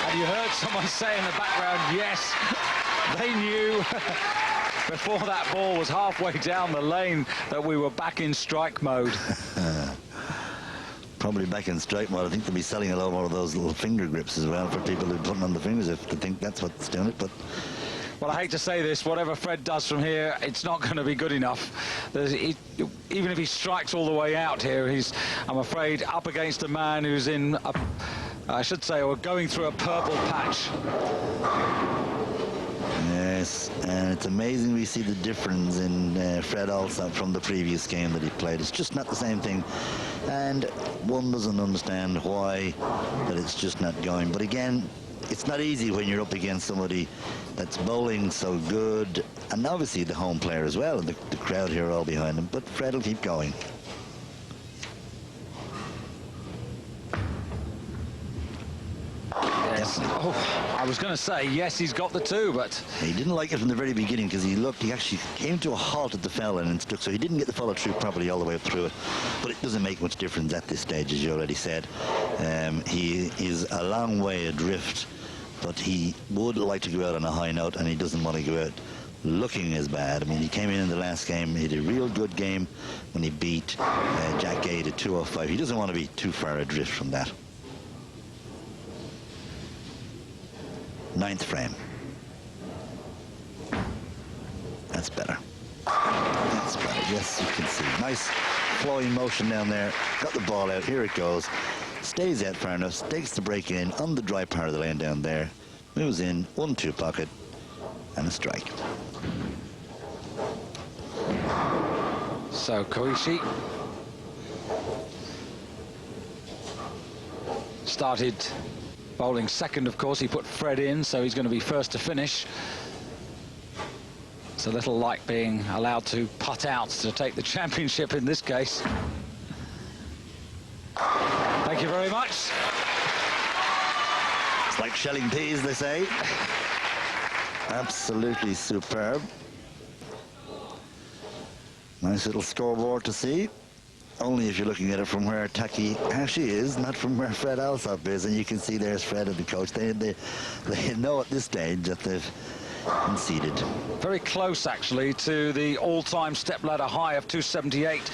And you heard someone say in the background, yes, they knew before that ball was halfway down the lane that we were back in strike mode. Probably back in strike mode. I think they'll be selling a lot more of those little finger grips as well for people who put them on the fingers if they think that's what's doing it. But well, I hate to say this, whatever Fred does from here, it's not going to be good enough. Even if he strikes all the way out here, he's, I'm afraid, up against a man who's in, I should say, or going through a purple patch. Yes, and it's amazing we see the difference in Fred Alsop from the previous game that he played. It's just not the same thing, and one doesn't understand why that it's just not going. But again, it's not easy when you're up against somebody that's bowling so good, and obviously the home player as well, and the crowd here are all behind him, but Fred will keep going. Yes. Oh, I was going to say, yes, he's got the two, but... He didn't like it from the very beginning because he actually came to a halt at the foul line and stuck, so he didn't get the follow through properly all the way up through it. But it doesn't make much difference at this stage, as you already said. He is a long way adrift, but he would like to go out on a high note, and he doesn't want to go out looking as bad. I mean, he came in the last game, he did a real good game when he beat Jack Gay to 205. He doesn't want to be too far adrift from that. 9th frame. That's better. That's better. Yes, you can see. Nice flowing motion down there. Got the ball out. Here it goes. Stays out far enough. Takes the break in on the dry part of the lane down there. Moves in. 1-2 pocket. And a strike. So Koichi started bowling second, of course. He put Fred in, so he's going to be first to finish. It's a little like being allowed to putt out to take the championship in this case. Thank you very much. It's like shelling peas, they say. Absolutely superb. Nice little scoreboard to see. Only if you're looking at it from where Takahashi is, not from where Fred Alsop is. And you can see there's Fred and the coach. They know at this stage that they've conceded. Very close, actually, to the all-time stepladder high of 278.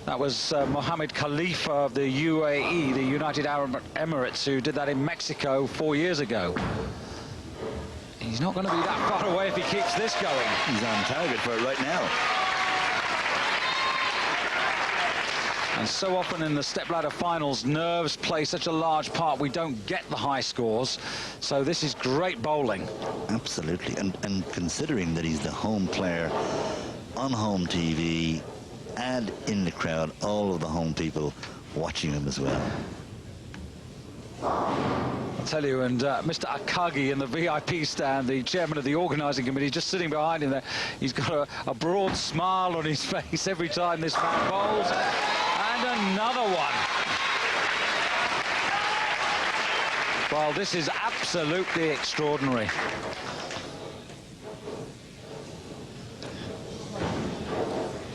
That was Mohammed Khalifa of the UAE, the United Arab Emirates, who did that in Mexico 4 years ago. He's not going to be that far away if he keeps this going. He's on target for it right now. And so often in the stepladder finals, nerves play such a large part. We don't get the high scores. So this is great bowling. Absolutely. And considering that he's the home player on home TV and in the crowd, all of the home people watching him as well. I'll tell you, and Mr. Akagi in the VIP stand, the chairman of the organising committee, just sitting behind him there. He's got a broad smile on his face every time this man bowls. And another one. Well, this is absolutely extraordinary.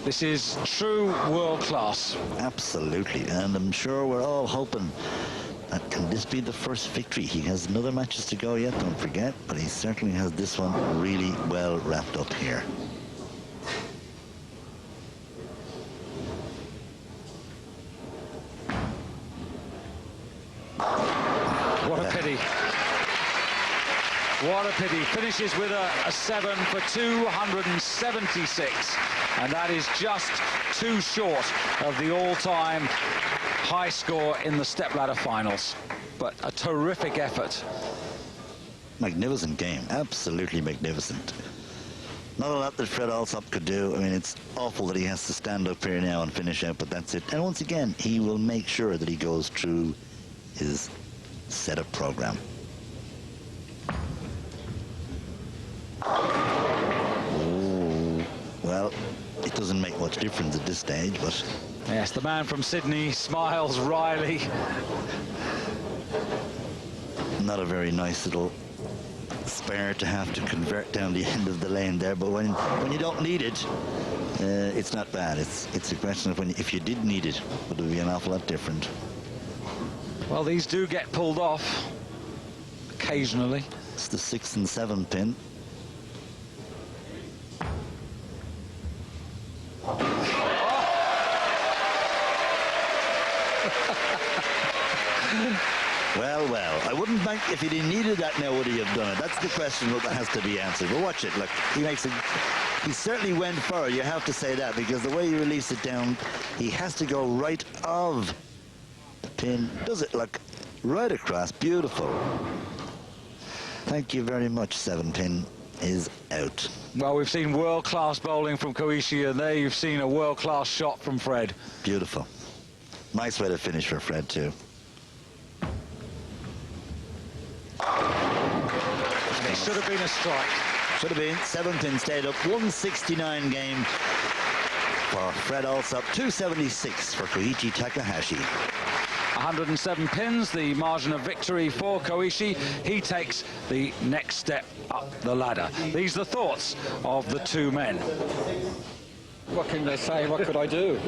This is true world class. Absolutely, and I'm sure we're all hoping that can this be the first victory. He has another matches to go yet, don't forget, but he certainly has this one really well wrapped up here. What a pity. What a pity. Finishes with a 7 for 276. And that is just too short of the all-time high score in the stepladder finals. But a terrific effort. Magnificent game. Absolutely magnificent. Not a lot that Fred Alsop could do. I mean, it's awful that he has to stand up here now and finish out, but that's it. And once again, he will make sure that he goes through his set-up program. Oh, well, it doesn't make much difference at this stage, but... Yes, the man from Sydney smiles wryly. Not a very nice little spare to have to convert down the end of the lane there, but when you don't need it, it's not bad. It's a question of if you did need it, it would be an awful lot different. Well, these do get pulled off occasionally. It's the 6 and 7 pin. Well, I wouldn't bank if he didn't needed that now, would he have done it? That's the question that has to be answered. But watch it, look, he certainly went for it, you have to say that, because the way you release it down, he has to go right of the pin. Does it look right across? Beautiful. Thank you very much. 7 pin is out. Well, we've seen world-class bowling from Koichi, and there you've seen a world-class shot from Fred. Beautiful. Nice way to finish for Fred, too. It should have been a strike. Should have been. 7 pin stayed up. 169 game for Fred Alsop. 276 for Koichi Takahashi. 107 pins, the margin of victory for Koichi. He takes the next step up the ladder. These are the thoughts of the two men. What can they say? What could I do?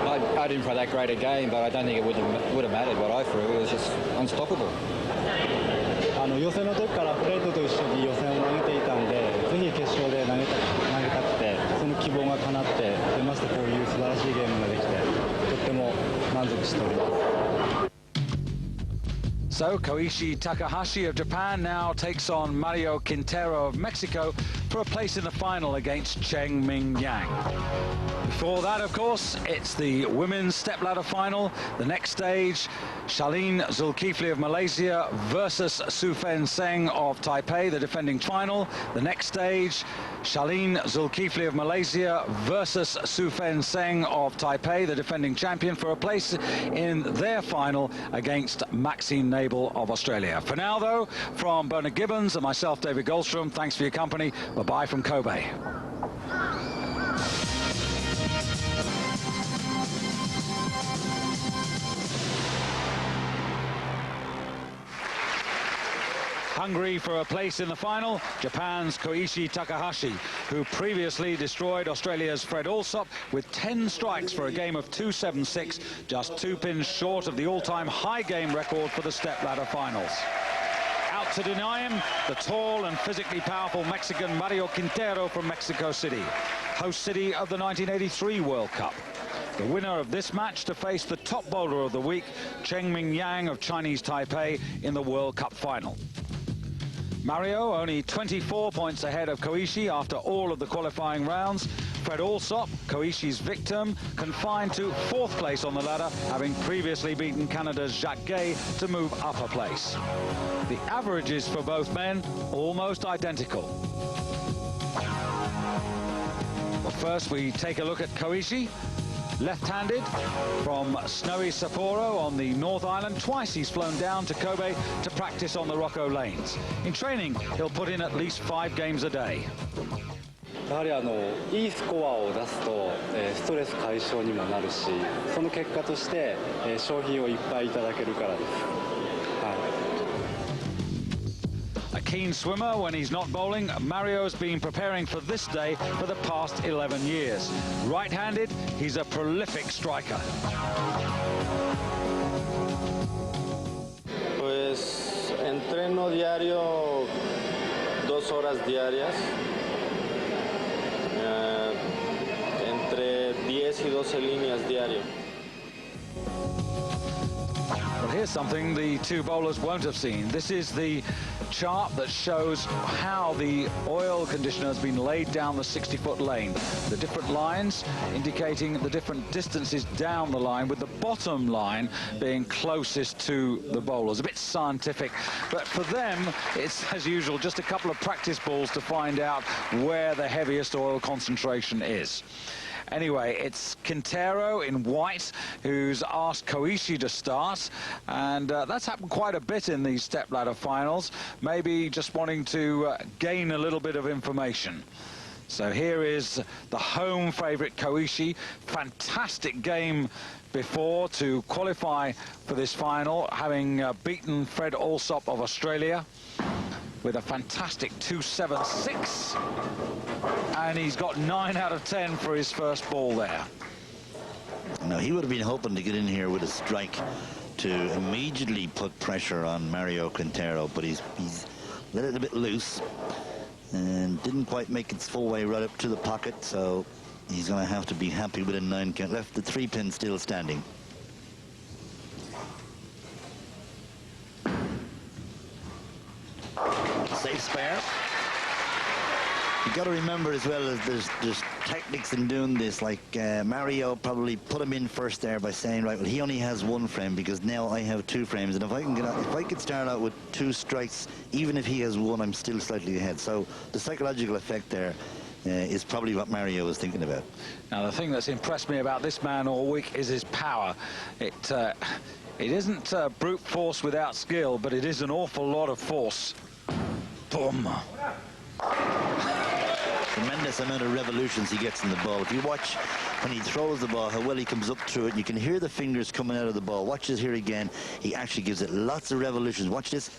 I didn't play that great a game, but I don't think it would have mattered what I threw. It was just unstoppable. 予選の時からフレッドと一緒に予選を投げていたんで、ぜひ決勝で投げたくて、その希望が叶って、でましてこういう素晴らしいゲームができて、とっても満足しております。 So Koichi Takahashi of Japan now takes on Mario Quintero of Mexico for a place in the final against Cheng-Ming. Before that, of course, it's the women's stepladder final. The next stage, Charlene Zulkifli of Malaysia versus Sufen Seng of Taipei, the defending final. The next stage, Charlene Zulkifli of Malaysia versus Sufen Seng of Taipei, the defending champion, for a place in their final against Maxine Nabel of Australia. For now, though, from Bernard Gibbons and myself, David Goldstrom, thanks for your company. Bye-bye from Kobe. Hungry for a place in the final, Japan's Koichi Takahashi, who previously destroyed Australia's Fred Allsop with 10 strikes for a game of 2-7-6, just 2 pins short of the all-time high game record for the stepladder finals. Out to deny him, the tall and physically powerful Mexican Mario Quintero from Mexico City, host city of the 1983 World Cup. The winner of this match to face the top bowler of the week, Cheng-Ming of Chinese Taipei, in the World Cup final. Mario only 24 points ahead of Koichi after all of the qualifying rounds. Fred Allsop, Koichi's victim, confined to 4th place on the ladder, having previously beaten Canada's Jacques Guay to move up a place. The averages for both men almost identical. Well, first we take a look at Koichi. Left-handed from snowy Sapporo on the North Island. Twice he's flown down to Kobe to practice on the Rokko lanes. In training, he'll put in at least 5 games a day. やはりいいスコアを出すと、ストレス解消にもなるし、その結果として、商品をいっぱいいただけるからです。A keen swimmer when he's not bowling, Mario's been preparing for this day for the past 11 years. Right-handed, he's a prolific striker. Pues entreno diario 2 horas diarias, entre 10 y 12 líneas diario. Well, here's something the two bowlers won't have seen. This is the chart that shows how the oil conditioner has been laid down the 60-foot lane. The different lines indicating the different distances down the line, with the bottom line being closest to the bowlers. A bit scientific, but for them, it's, as usual, just a couple of practice balls to find out where the heaviest oil concentration is. Anyway, it's Quintero in white who's asked Koichi to start, and that's happened quite a bit in these stepladder finals, maybe just wanting to gain a little bit of information. So here is the home favourite Koichi. Fantastic game before to qualify for this final, having beaten Fred Allsop of Australia with a fantastic 2-7-6, and he's got 9 out of 10 for his first ball there. Now, he would have been hoping to get in here with a strike to immediately put pressure on Mario Quintero, but he's let it a bit loose and didn't quite make its full way right up to the pocket, so he's going to have to be happy with a 9 count. Left the 3 pin still standing. Safe spare. You've got to remember as well as there's techniques in doing this, like Mario probably put him in first there by saying, right, well, he only has 1 frame because now I have 2 frames, and if I could start out with 2 strikes, even if he has 1, I'm still slightly ahead. So the psychological effect there is probably what Mario was thinking about. Now, the thing that's impressed me about this man all week is his power. It isn't brute force without skill, but it is an awful lot of force. Boom. Tremendous amount of revolutions he gets in the ball. If you watch when he throws the ball, how well he comes up through it, you can hear the fingers coming out of the ball. Watch this here again. He actually gives it lots of revolutions. Watch this.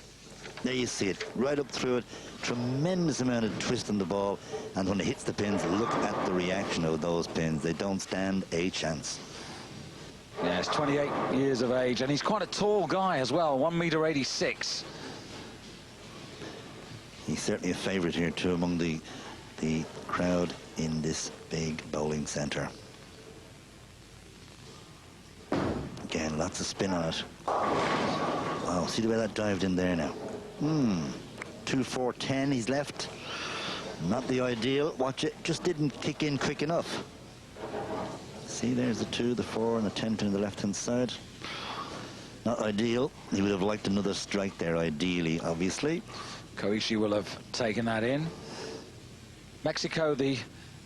There you see it, right up through it. Tremendous amount of twist on the ball. And when it hits the pins, look at the reaction of those pins. They don't stand a chance. Yeah, he's 28 years of age, and he's quite a tall guy as well, 1.86 m. He's certainly a favourite here too among the crowd in this big bowling centre. Again, lots of spin on it. Wow, see the way that dived in there now. 2-4-10 he's left. Not the ideal. Watch it, just didn't kick in quick enough. See, there's the 2, the 4, and the 10 pin on the left-hand side. Not ideal. He would have liked another strike there, ideally, obviously. Koichi will have taken that in. Mexico, the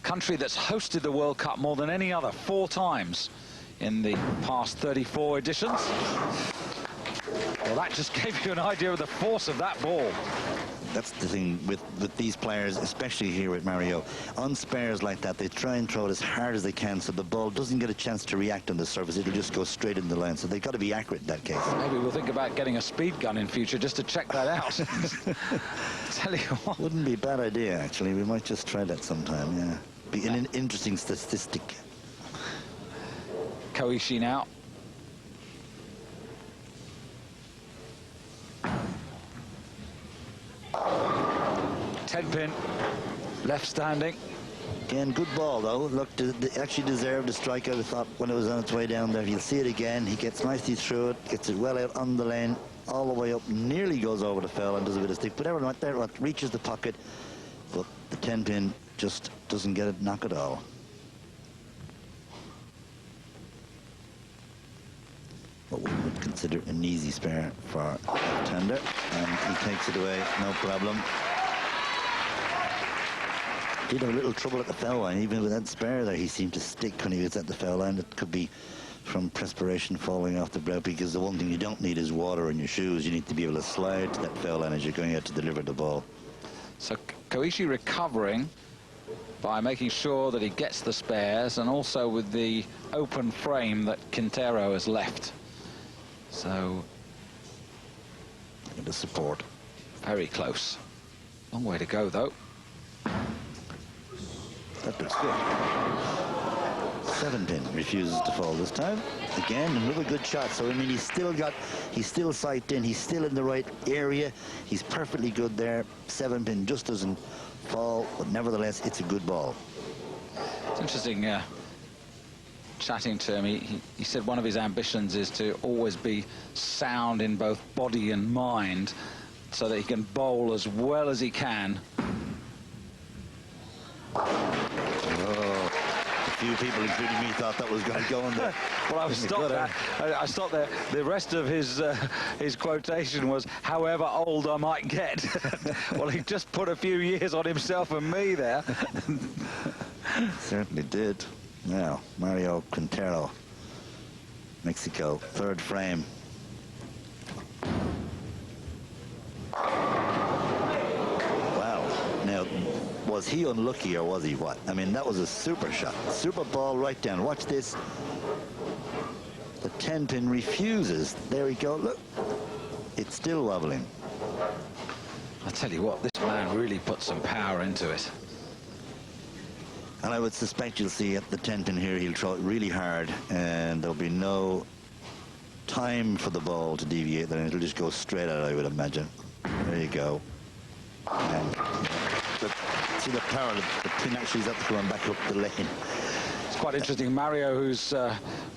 country that's hosted the World Cup more than any other, 4 times in the past 34 editions. Well, that just gave you an idea of the force of that ball. That's the thing with these players, especially here with Mario. On spares like that, they try and throw it as hard as they can so the ball doesn't get a chance to react on the surface. It'll just go straight in the line. So they've got to be accurate in that case. Maybe we'll think about getting a speed gun in future just to check that out. Tell you what. Wouldn't be a bad idea, actually. We might just try that sometime, yeah. Be an interesting statistic. Koichi now. Ten-pin, left standing. Again, good ball, though. Look, actually deserved a strike, I thought, when it was on its way down there. You'll see it again. He gets nicely through it, gets it well out on the lane, all the way up, nearly goes over the foul and does a bit of stick. But everyone right there, reaches the pocket, but the 10-pin just doesn't get it knock at all. What we would consider an easy spare for left-hander, and he takes it away, no problem. Did have a little trouble at the foul line. Even with that spare there, he seemed to stick when he was at the foul line. It could be from perspiration falling off the brow, because the one thing you don't need is water in your shoes. You need to be able to slide to that foul line as you're going out to deliver the ball. So Koichi recovering by making sure that he gets the spares, and also with the open frame that Quintero has left. So the support. Very close. Long way to go, though. That looks good. 7-pin refuses to fall this time. Again, another good shot. So I mean, he's still sighted in. He's still in the right area. He's perfectly good there. 7-pin just doesn't fall, but nevertheless, it's a good ball. It's interesting. Chatting to him, he said one of his ambitions is to always be sound in both body and mind, so that he can bowl as well as he can. Oh, a few people, including me, thought that was going to go on there. Well, I stopped that. I stopped there. The rest of his quotation was, however old I might get. Well, he just put a few years on himself and me there. Certainly did. Now, Mario Quintero, Mexico, 3rd frame. Wow. Now, was he unlucky or was he what? I mean, that was a super shot. Super ball right down. Watch this. The 10-pin refuses. There we go. Look. It's still wobbling. I tell you what, this man really put some power into it. And I would suspect you'll see at the 10-pin here, he'll throw it really hard, and there'll be no time for the ball to deviate, then it'll just go straight out, I would imagine. There you go. And see the power, the pin actually is up going back up the lane. It's quite interesting. Mario, who's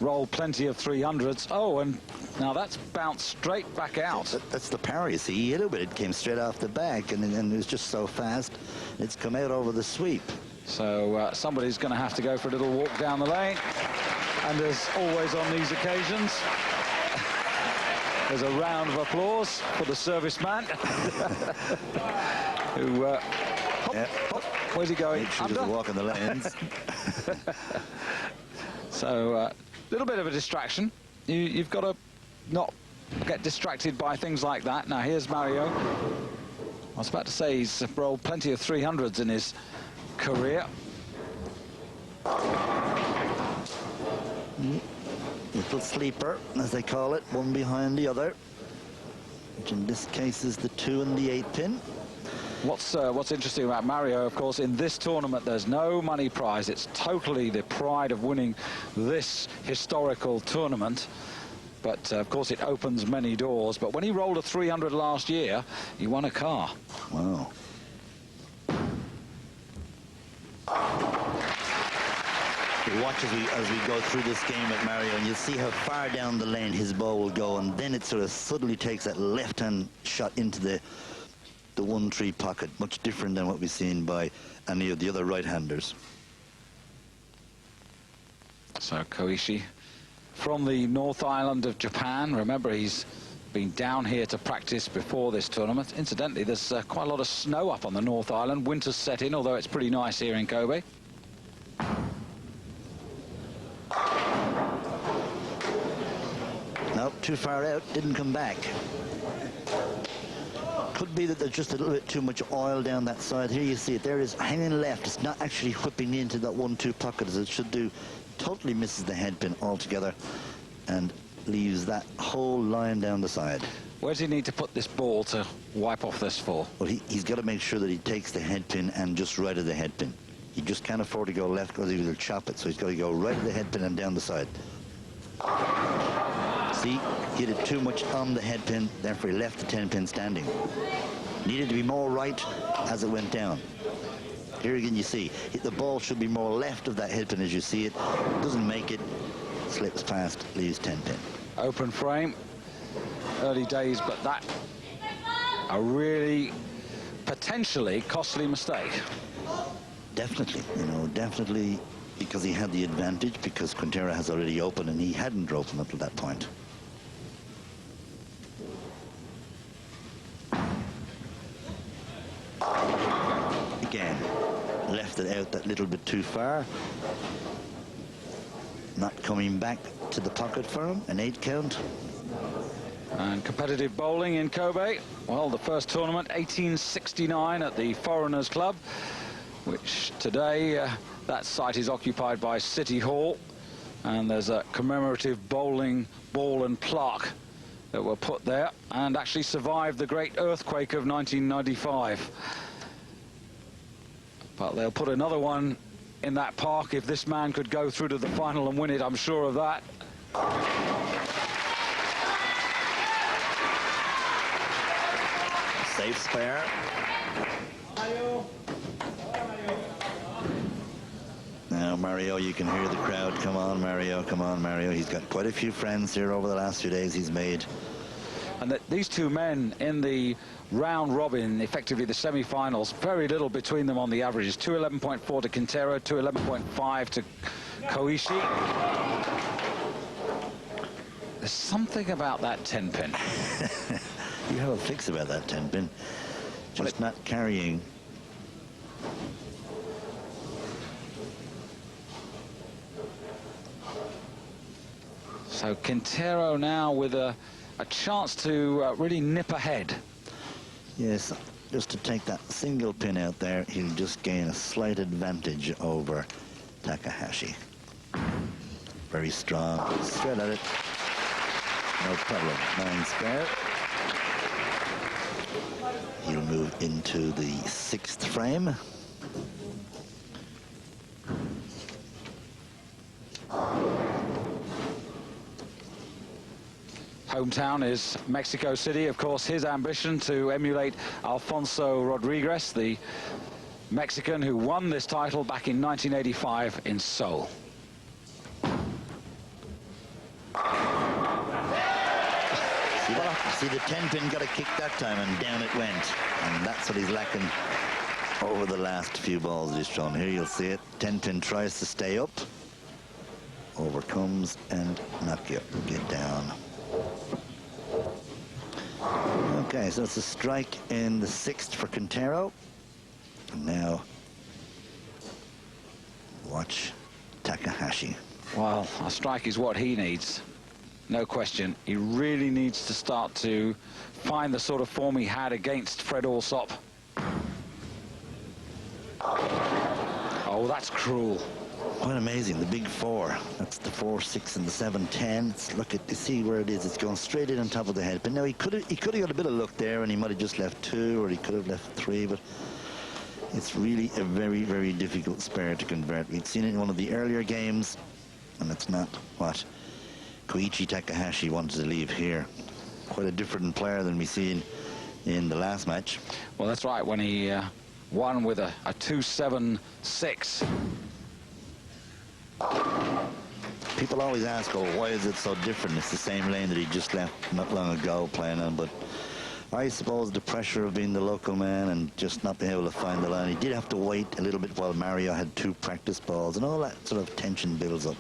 rolled plenty of 300s. Oh, and now that's bounced straight back out. That's the power, you see. He hit it, but it came straight off the back, and it was just so fast, it's come out over the sweep. So somebody's going to have to go for a little walk down the lane. And as always on these occasions, there's a round of applause for the serviceman. Who, hop, where's he going? Make sure he doesn't walk in the lanes. So a little bit of a distraction. You've got to not get distracted by things like that. Now here's Mario. I was about to say he's rolled plenty of 300s in his career. Little sleeper, as they call it, one behind the other, which in this case is the 2 and the 8 pin. What's interesting about Mario, of course, in this tournament, there's no money prize. It's totally the pride of winning this historical tournament. But, of course, it opens many doors. But when he rolled a 300 last year, he won a car. Wow. Watch as we go through this game at Mario, and you'll see how far down the lane his ball will go, and then it sort of suddenly takes that left-hand shot into the 1-3 pocket, much different than what we've seen by any of the other right-handers. So Koichi from the North Island of Japan. Remember, he's been down here to practice before this tournament. Incidentally, there's quite a lot of snow up on the North Island. Winter's set in, although it's pretty nice here in Kobe. Nope, too far out, didn't come back. Could be that there's just a little bit too much oil down that side. Here you see it, there it is, hanging left. It's not actually whipping into that 1-2 pocket as it should do. Totally misses the head pin altogether and leaves that whole line down the side. Where does he need to put this ball to wipe off this fall? Well, he's got to make sure that he takes the head pin and just right of the head pin. He just can't afford to go left because he will chop it, so he's got to go right of the head pin and down the side. See, he hit it too much on the head pin, therefore he left the 10 pin standing. Needed to be more right as it went down. Here again you see, the ball should be more left of that head pin as you see it. Doesn't make it, slips past, leaves 10 pin. Open frame, early days, but that a really potentially costly mistake. Definitely, you know, definitely because he had the advantage, because Quintero has already opened and he hadn't opened up to that point. Again, left it out that little bit too far. Not coming back to the pocket for him, an 8 count. And competitive bowling in Kobe. Well, the first tournament, 1869 at the Foreigners Club, which today, that site is occupied by City Hall. And there's a commemorative bowling ball and plaque that were put there and actually survived the great earthquake of 1995. But they'll put another one in that park if this man could go through to the final and win it, I'm sure of that. Safe spare. Now Mario, you can hear the crowd. Come on Mario, come on Mario. He's got quite a few friends here over the last few days he's made. And these two men in the round robin, effectively the semi-finals, very little between them on the averages. 211.4 to Quintero, 211.5 to Koichi. There's something about that 10 pin. You have a fix about that 10 pin. Just not carrying. So Quintero now with a chance to really nip ahead. Yes, just to take that single pin out there, he'll just gain a slight advantage over Takahashi. Very strong, straight at it. No problem, 9 spare. He'll move into the 6th frame. Hometown is Mexico City. Of course, his ambition to emulate Alfonso Rodriguez, the Mexican who won this title back in 1985 in Seoul. See, the 10 pin got a kick that time and down it went. And that's what he's lacking over the last few balls he's shown. Here you'll see it. 10 pin tries to stay up. Overcomes and knock you. Get down. Okay, so it's a strike in the 6th for Quintero. And now, watch Takahashi. Well, a strike is what he needs. No question. He really needs to start to find the sort of form he had against Fred Allsop. Oh, that's cruel. Quite amazing, the big four. That's the 4-6 and the 7-10. Look at, you see where it is. It's going straight in on top of the head. But now he could have got a bit of luck there, and he might have just left 2, or he could have left 3. But it's really a very, very difficult spare to convert. We'd seen it in one of the earlier games, and it's not what Koichi Takahashi wanted to leave here. Quite a different player than we seen in the last match. Well, that's right, when he won with a 2-7-6. People always ask, oh, why is it so different? It's the same lane that he just left not long ago playing on, but I suppose the pressure of being the local man and just not being able to find the line. He did have to wait a little bit while Mario had 2 practice balls, and all that sort of tension builds up.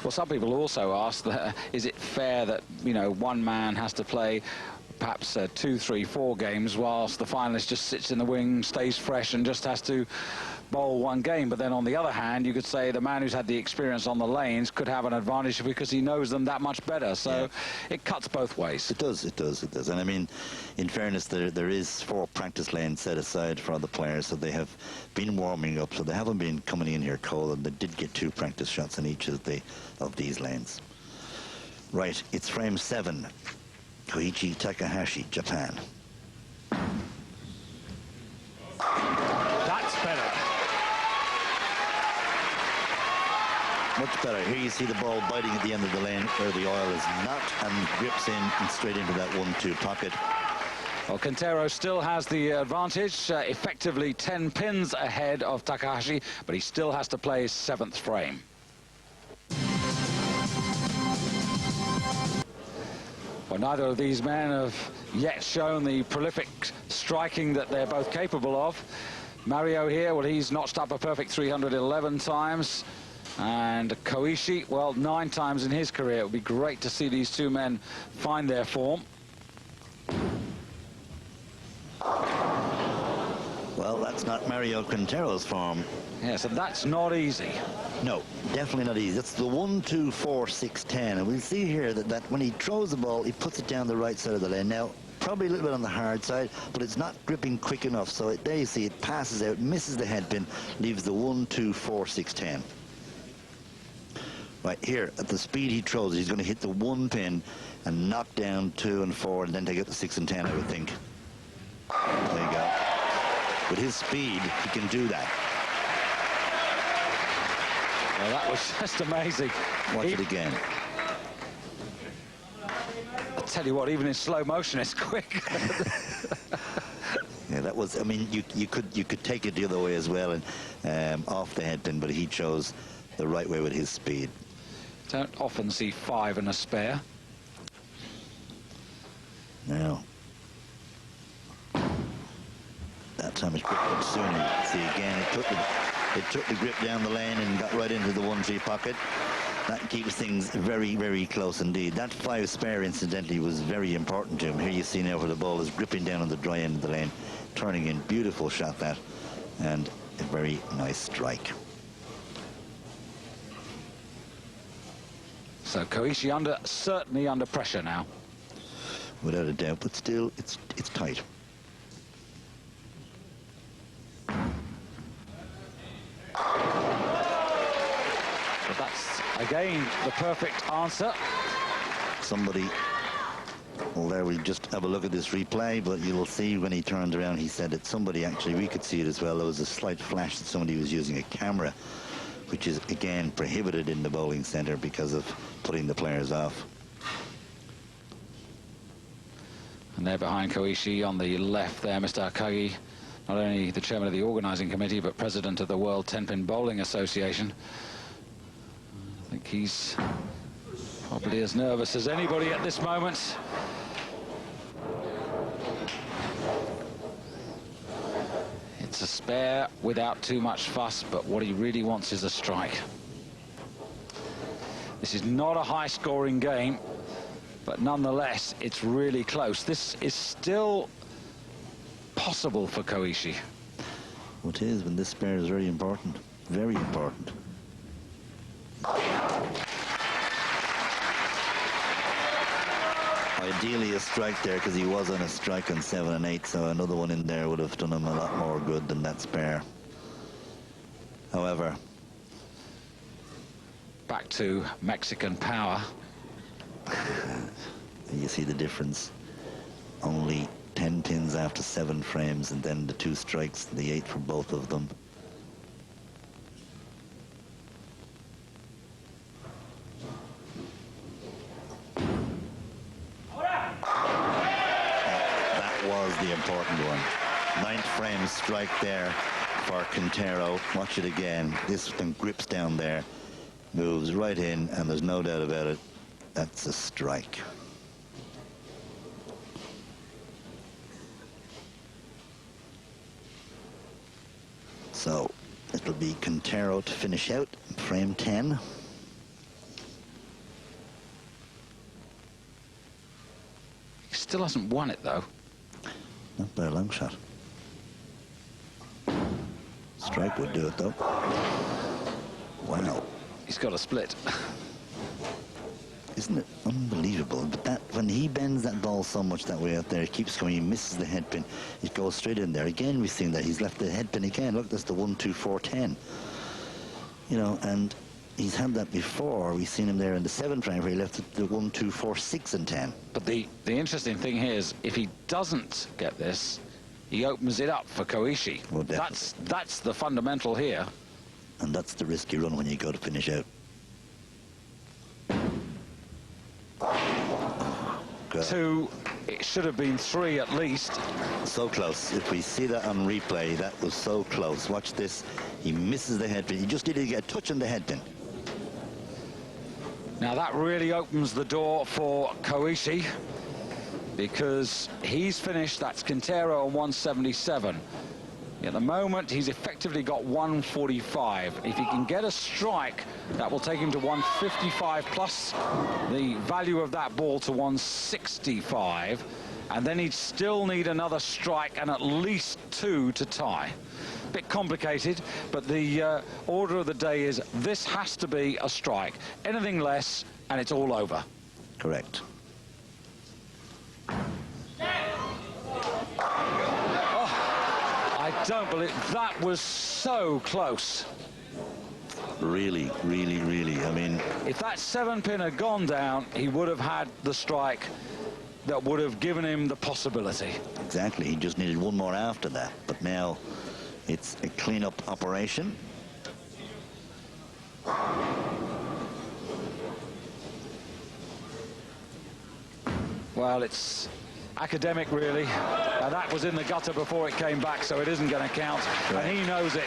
Well, some people also ask, is it fair that, you know, one man has to play perhaps 2, 3, 4 games whilst the finalist just sits in the wing, stays fresh, and just has to bowl 1 game? But then on the other hand, you could say the man who's had the experience on the lanes could have an advantage because he knows them that much better. So yeah, it cuts both ways. It does, it does, it does. And I mean, in fairness, there is 4 practice lanes set aside for the players, so they have been warming up, so they haven't been coming in here cold, and they did get 2 practice shots in each of these lanes. Right, it's frame 7. Koichi Takahashi, Japan. That's better. Much better. Here you see the ball biting at the end of the lane where the oil is not, and grips in and straight into that 1-2 pocket. Well, Quintero still has the advantage, effectively 10 pins ahead of Takahashi, but he still has to play his 7th frame. Well, neither of these men have yet shown the prolific striking that they're both capable of. Mario here, well, he's notched up a perfect 311 times. And Koichi, well, 9 times in his career. It would be great to see these 2 men find their form. Well, that's not Mario Quintero's form. Yes, and that's not easy. No, definitely not easy. That's the 1-2-4-6-10. And we'll see here that when he throws the ball, he puts it down the right side of the lane. Now, probably a little bit on the hard side, but it's not gripping quick enough. So there you see it passes out, misses the head pin, leaves the 1-2-4-6-10. Right here, at the speed he throws, he's going to hit the 1 pin and knock down 2 and 4, and then take out the 6 and 10, I would think. There you go. With his speed, he can do that. Well, that was just amazing. Watch it again. I'll tell you what, even in slow motion, it's quick. Yeah, that was, I mean, you could take it the other way as well, and off the head pin, but he chose the right way with his speed. Don't often see 5 and a spare. Now, that time it's gripped sooner. See again, it took the grip down the lane and got right into the 1-3 pocket. That keeps things very, very close indeed. That 5 spare, incidentally, was very important to him. Here you see now where the ball is gripping down on the dry end of the lane, turning in. Beautiful shot that, and a very nice strike. So Koichi certainly under pressure now. Without a doubt, but still, it's tight. But that's, again, the perfect answer. Somebody, well, there we just have a look at this replay, but you'll see when he turned around, he said that somebody, actually, we could see it as well. There was a slight flash that somebody was using a camera, which is, again, prohibited in the bowling center because of putting the players off. And there behind Koichi on the left there, Mr. Akagi, not only the chairman of the organizing committee, but president of the World 10-Pin Bowling Association. I think he's probably as nervous as anybody at this moment. It's a spare without too much fuss, but what he really wants is a strike. This is not a high-scoring game, but nonetheless, it's really close. This is still possible for Koichi. Well, it is, but this spare is very important. Very important. Ideally a strike there, because he was on a strike on 7 and 8, so another one in there would have done him a lot more good than that spare. However, back to Mexican power. You see the difference. Only 10 pins after 7 frames, and then the 2 strikes, the 8 for both of them. That was the important one. 9th frame strike there for Quintero. Watch it again. This thing grips down there, moves right in, and there's no doubt about it. That's a strike. So it'll be Quintero to finish out frame 10. He still hasn't won it, though. Not by a long shot. Strike would do it, though. Wow. He's got a split. Isn't it unbelievable? But that, when he bends that ball so much that way out there, it keeps coming, he misses the headpin, it goes straight in there. Again, we've seen that he's left the headpin again. Look, that's the 1-2-4-10. You know, and he's had that before. We've seen him there in the 7th frame where he left the 1-2-4-6 and 10. But the interesting thing here is, if he doesn't get this, he opens it up for Koichi. Well, that's the fundamental here. And that's the risk you run when you go to finish out. God. 2, it should have been 3 at least. So close. If we see that on replay, that was so close. Watch this. He misses the headpin. He just needed to get a touch on the headpin. Now that really opens the door for Koichi, because he's finished. That's Quintero on 177. At the moment, he's effectively got 145. If he can get a strike, that will take him to 155 plus the value of that ball to 165. And then he'd still need another strike and at least 2 to tie. Bit complicated, but the order of the day is this has to be a strike. Anything less, and it's all over. Correct. I don't believe that was so close. Really, really, really. I mean, if that 7-pin had gone down, he would have had the strike that would have given him the possibility. Exactly. He just needed one more after that. But now it's a clean-up operation. Well, it's academic, really. And that was in the gutter before it came back, so it isn't going to count. Right. And he knows it.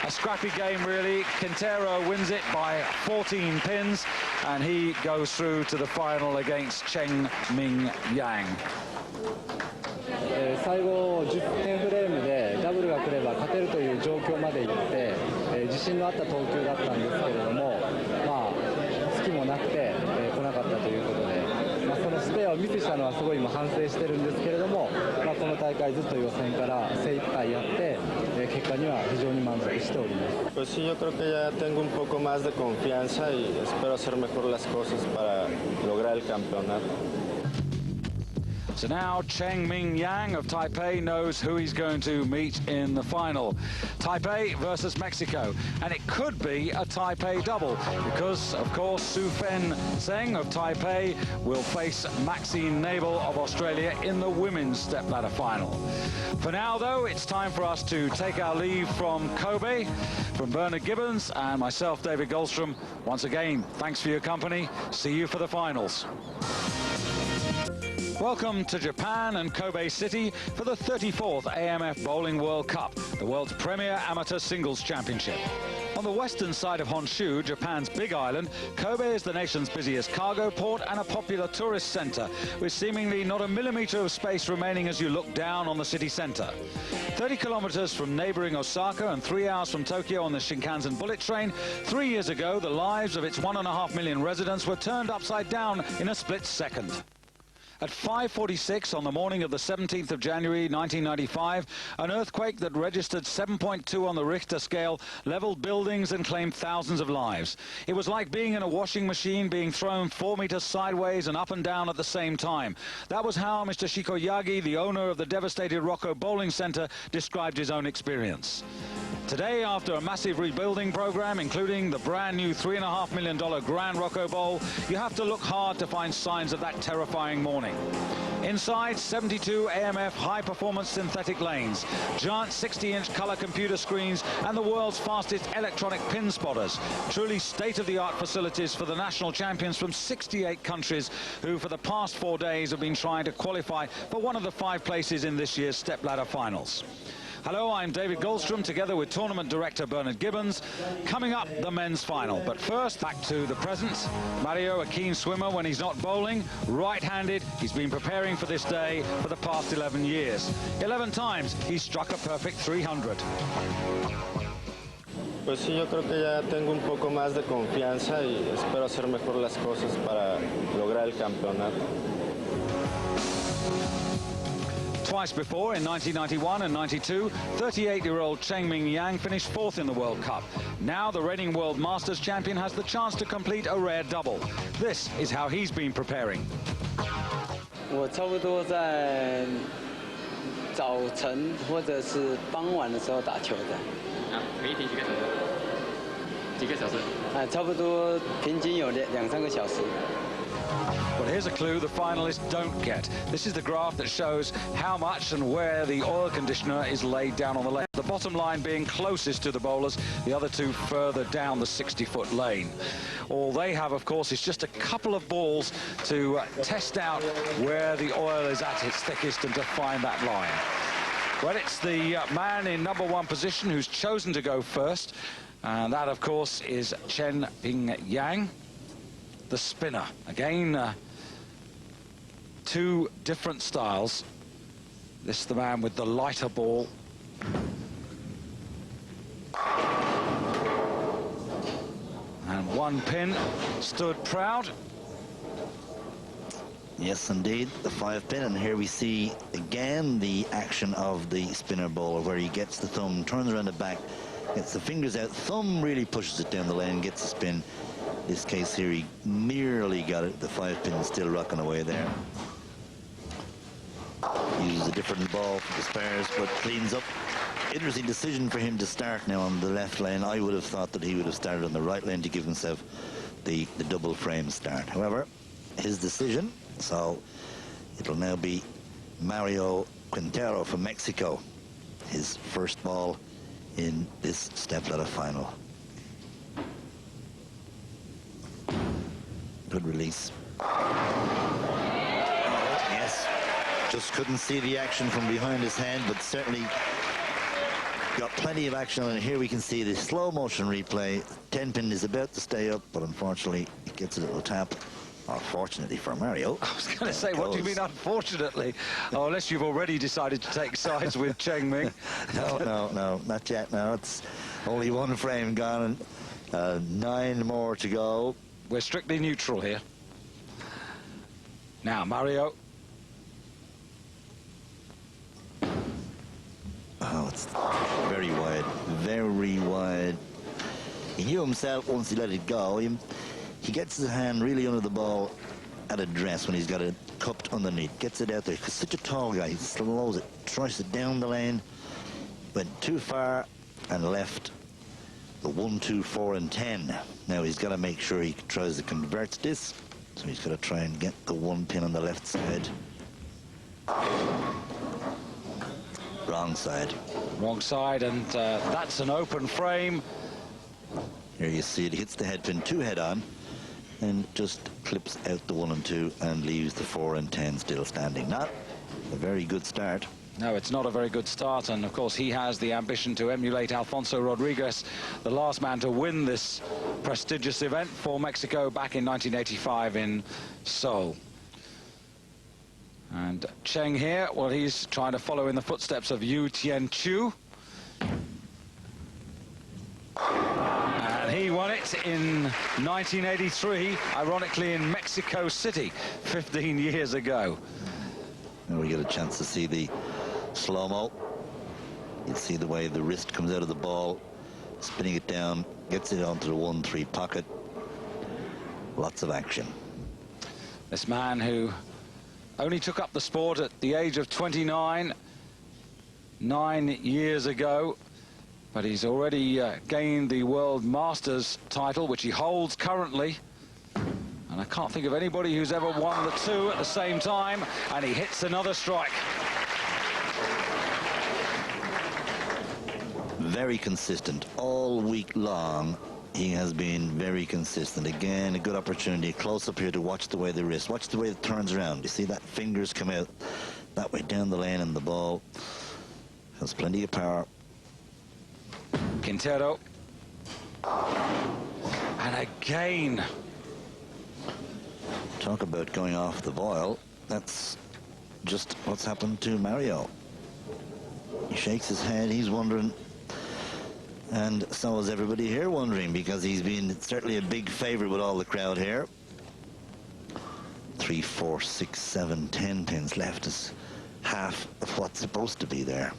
A scrappy game, really. Quintero wins it by 14 pins, and he goes through to the final against Cheng-Ming Yang. 最後10点フレームでダブルが来れば勝てるという状況までいって、自信のあった投球だったんですけれども、まあ隙もなくて、来なかったということで、そのスペアをミスしたのはすごい今反省してるんですけれども、この大会ずっと予選から精一杯やって、結果には非常に満足しております。Pues sí, yo creo que ya tengo un poco más de confianza y espero hacer mejor las cosas para lograr el campeonato. So now Cheng-Ming Yang of Taipei knows who he's going to meet in the final. Taipei versus Mexico. And it could be a Taipei double because, of course, Su Fen Tseng of Taipei will face Maxine Nabel of Australia in the women's stepladder final. For now, though, it's time for us to take our leave from Kobe, from Bernard Gibbons and myself, David Goldstrom. Once again, thanks for your company. See you for the finals. Welcome to Japan and Kobe City for the 34th AMF Bowling World Cup, the world's premier amateur singles championship. On the western side of Honshu, Japan's big island, Kobe is the nation's busiest cargo port and a popular tourist center, with seemingly not a millimeter of space remaining as you look down on the city center. 30 kilometers from neighboring Osaka and 3 hours from Tokyo on the Shinkansen bullet train, 3 years ago, the lives of its 1.5 million residents were turned upside down in a split second. At 5:46 on the morning of the 17th of January 1995, an earthquake that registered 7.2 on the Richter scale leveled buildings and claimed thousands of lives. It was like being in a washing machine being thrown 4 meters sideways and up and down at the same time. That was how Mr. Shikoyagi, the owner of the devastated Rokko bowling center, described his own experience. Today, after a massive rebuilding program, including the brand new $3.5 million Grand Rokko Bowl, you have to look hard to find signs of that terrifying morning. Inside, 72 AMF high-performance synthetic lanes, giant 60-inch color computer screens, and the world's fastest electronic pin spotters. Truly state-of-the-art facilities for the national champions from 68 countries who, for the past 4 days, have been trying to qualify for one of the 5 places in this year's Stepladder finals. Hello, I'm David Goldstrom, together with tournament director Bernard Gibbons. Coming up, the men's final. But first, back to the present. Mario, a keen swimmer when he's not bowling, right-handed. He's been preparing for this day for the past 11 years. 11 times, he's struck a perfect 300. Pues sí, yo creo que ya tengo un poco más de confianza y espero hacer mejor las cosas para lograr el campeonato. Twice before, in 1991 and 92, 38-year-old Cheng-Ming finished 4th in the World Cup. Now the reigning World Masters champion has the chance to complete a rare double. This is how he's been preparing. 我差不多在早晨或者是傍晚的时候打球的。每一天几个小时？几个小时？差不多平均有2-3个小时。 Well, here's a clue the finalists don't get. This is the graph that shows how much and where the oil conditioner is laid down on the lane. The bottom line being closest to the bowlers, the other two further down the 60-foot lane. All they have, of course, is just a couple of balls to test out where the oil is at its thickest and to find that line. Well, it's the man in #1 position who's chosen to go first, and that, of course, is Cheng-Ming, the spinner. Again, 2 different styles. This is the man with the lighter ball. And 1 pin stood proud. Yes, indeed, the 5 pin, and here we see again the action of the spinner bowler, where he gets the thumb, turns around the back, gets the fingers out, thumb really pushes it down the lane, gets the spin. This case here, he nearly got it. The 5 pin is still rocking away there. Uses a different ball for the spares, but cleans up. Interesting decision for him to start now on the left lane. I would have thought that he would have started on the right lane to give himself the double frame start. However, his decision, so it'll now be Mario Quintero from Mexico, his first ball in this Stepladder final. Good release. Yes, just couldn't see the action from behind his hand, but certainly got plenty of action on it. Here we can see the slow motion replay. 10 pin is about to stay up, but unfortunately it gets a little tap. Or fortunately for Mario. I was going to say, what do you mean unfortunately? Oh, unless you've already decided to take sides with Cheng-Ming. No, not yet. No, it's only 1 frame gone and 9 more to go. We're strictly neutral here. Now, Mario. Oh, it's very wide, very wide. He knew himself once he let it go. He gets his hand really under the ball at address when he's got it cupped underneath. Gets it out there. He's such a tall guy. He slows it, tries it down the lane. Went too far and left the 1, 2, 4, and 10. Now he's got to make sure he tries to convert this. So he's got to try and get the 1 pin on the left side. Wrong side. Wrong side, and that's an open frame. Here you see it hits the head pin 2 head on and just clips out the 1 and 2 and leaves the 4 and 10 still standing. Not a very good start. No, it's not a very good start, and of course he has the ambition to emulate Alfonso Rodriguez, the last man to win this prestigious event for Mexico back in 1985 in Seoul. And Cheng here, well, he's trying to follow in the footsteps of Yu Tien-Chu. And he won it in 1983, ironically in Mexico City, 15 years ago. And we get a chance to see the slow-mo. You see the way the wrist comes out of the ball, spinning it down, gets it onto the 1-3 pocket. Lots of action. This man who only took up the sport at the age of 29, 9 years ago, But he's already gained the World Masters title, which he holds currently. And I can't think of anybody who's ever won the two at the same time. And he hits another strike. Very consistent all week long. He has been very consistent. Again, a good opportunity close up here to watch the way the wrist, watch the way it turns around. You see that fingers come out that way down the lane, and the ball has plenty of power. Quintero. And again. Talk about going off the boil. That's just what's happened to Mario. He shakes his head, he's wondering. And so is everybody here wondering, because he's been certainly a big favorite with all the crowd here. 3, 4, 6, 7, 10 pins left is half of what's supposed to be there.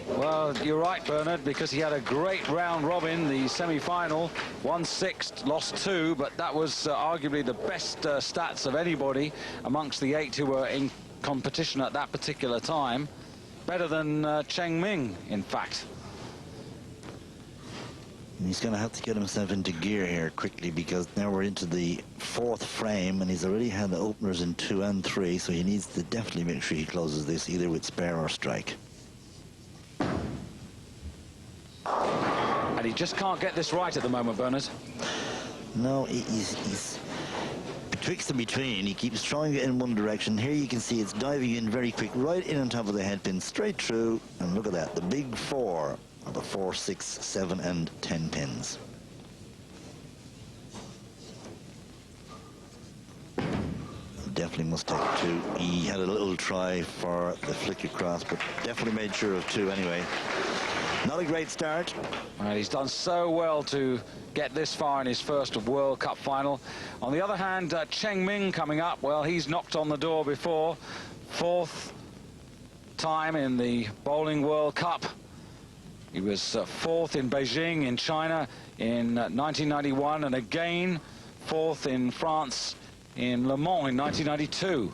Well, you're right, Bernard, because he had a great round robin, the semi-final. Won 6, lost 2, but that was arguably the best stats of anybody amongst the 8 who were in competition at that particular time. Better than Cheng-Ming, in fact. He's going to have to get himself into gear here quickly, because now we're into the 4th frame, and he's already had the openers in 2 and 3, so he needs to definitely make sure he closes this either with spare or strike. And he just can't get this right at the moment, Bernard. No, he's betwixt and between. He keeps trying it in one direction. Here you can see it's diving in very quick, right in on top of the headpin, straight through. And look at that, the big 4 of the 4, 6, 7, and 10 pins. Definitely must take 2. He had a little try for the flick across, but definitely made sure of 2 anyway. Not a great start. Well, he's done so well to get this far in his first World Cup final. On the other hand, Cheng-Ming coming up, well, he's knocked on the door before. 4th time in the Bowling World Cup. He was 4th in Beijing in China in 1991, and again 4th in France in Le Mans in 1992.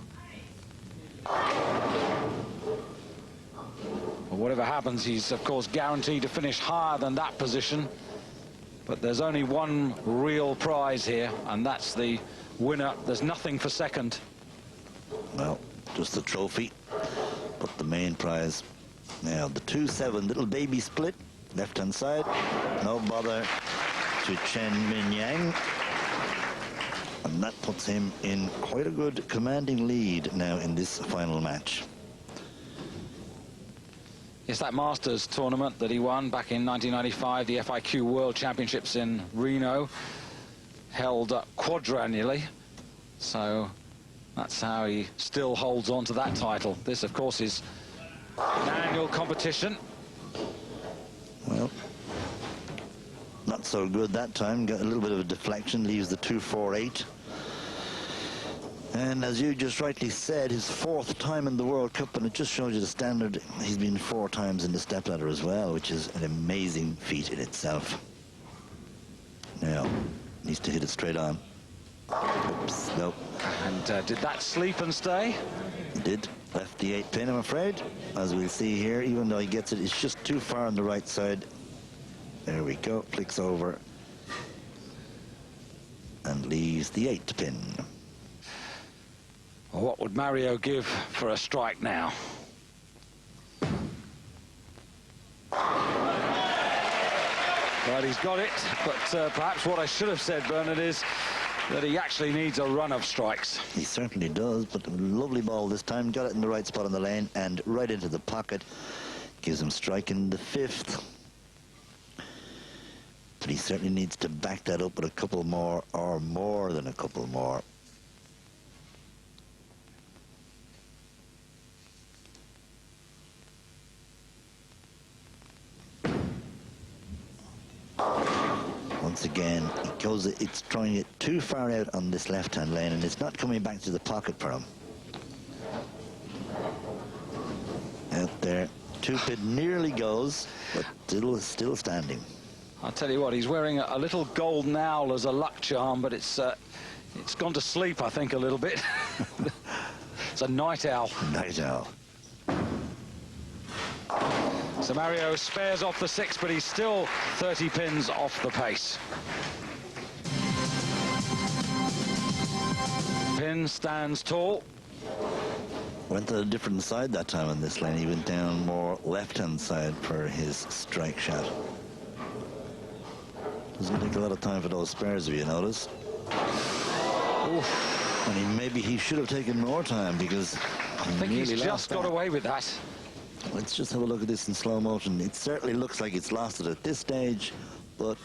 Well, whatever happens, he's of course guaranteed to finish higher than that position. But there's only one real prize here, and that's the winner. There's nothing for second. Well, just the trophy, but the main prize. Now, the 2-7 little baby split, left-hand side. No bother to Cheng-Ming. And that puts him in quite a good commanding lead now in this final match. It's that Masters tournament that he won back in 1995, the FIQ World Championships in Reno, held quadrennially. So that's how he still holds on to that title. This, of course, is an annual competition. Well, not so good that time. Got a little bit of a deflection, leaves the 2-4-8. And as you just rightly said, his 4th time in the World Cup, and it just shows you the standard. He's been 4 times in the Stepladder as well, which is an amazing feat in itself. Now, needs to hit it straight on. Oops, nope. And did that sleep and stay? It did. Left the 8 pin, I'm afraid. As we'll see here, even though he gets it, it's just too far on the right side. There we go, flicks over. And leaves the 8 pin. Well, what would Mario give for a strike now? Well, he's got it, but perhaps what I should have said, Bernard, is that he actually needs a run of strikes. He certainly does, but a lovely ball this time. Got it in the right spot on the lane and right into the pocket. Gives him striking the 5th. But he certainly needs to back that up with a couple more, or more than a couple more. Once again, it's throwing it too far out on this left-hand lane, and it's not coming back to the pocket for him. Out there, 2-pin nearly goes, but still standing. I'll tell you what, he's wearing a little golden owl as a luck charm, but it's gone to sleep, I think, a little bit. It's a night owl. Night owl. So Mario spares off the 6, but he's still 30 pins off the pace. Pin stands tall. Went to a different side that time on this lane. He went down more left-hand side for his strike shot. Doesn't take a lot of time for those spares, if you notice. Oof. And maybe he should have taken more time, because I think he's just got away with that. Let's just have a look at this in slow motion. It certainly looks like it's lost it at this stage, but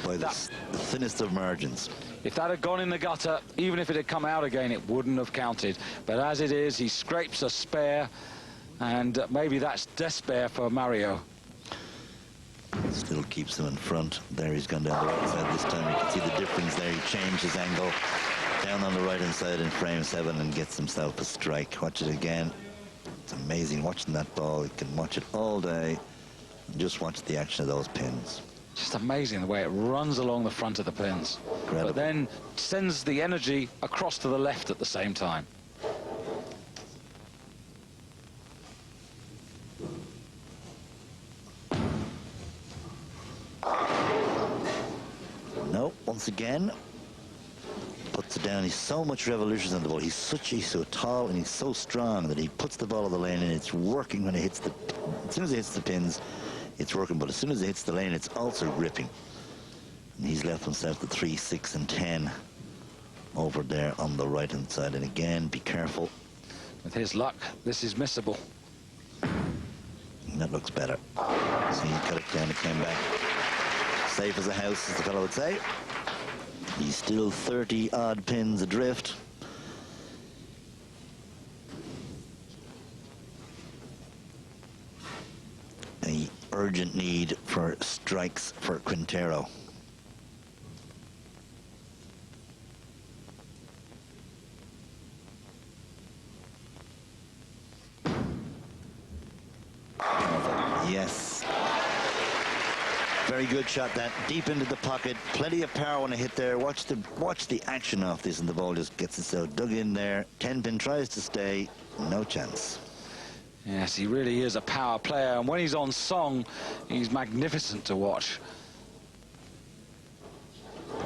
by the thinnest of margins. If that had gone in the gutter, even if it had come out again, it wouldn't have counted. But as it is, he scrapes a spare, and maybe that's despair for Mario. Still keeps him in front. There he's gone down the right side this time. You can see the difference there. He changed his angle down on the right-hand side in frame 7 and gets himself a strike. Watch it again. It's amazing watching that ball. You can watch it all day and just watch the action of those pins. Just amazing the way it runs along the front of the pins. Incredible. But then sends the energy across to the left at the same time. No, once again, puts it down. He's so much revolutions on the ball. He's so tall and he's so strong that he puts the ball in the lane, and it's working when it hits the. As soon as it hits the pins, it's working, but as soon as it hits the lane, it's also gripping. And he's left himself the 3, 6, and 10 over there on the right-hand side. And again, be careful. With his luck, this is missable. And that looks better. So he cut it down and came back. Safe as a house, as the fellow would say. He's still 30-odd pins adrift. A urgent need for strikes for Quintero. Yes. Very good shot, that deep into the pocket. Plenty of power when it hit there. Watch the action off this, and the ball just gets itself dug in there. 10-pin tries to stay. No chance. Yes, he really is a power player, and when he's on song, he's magnificent to watch.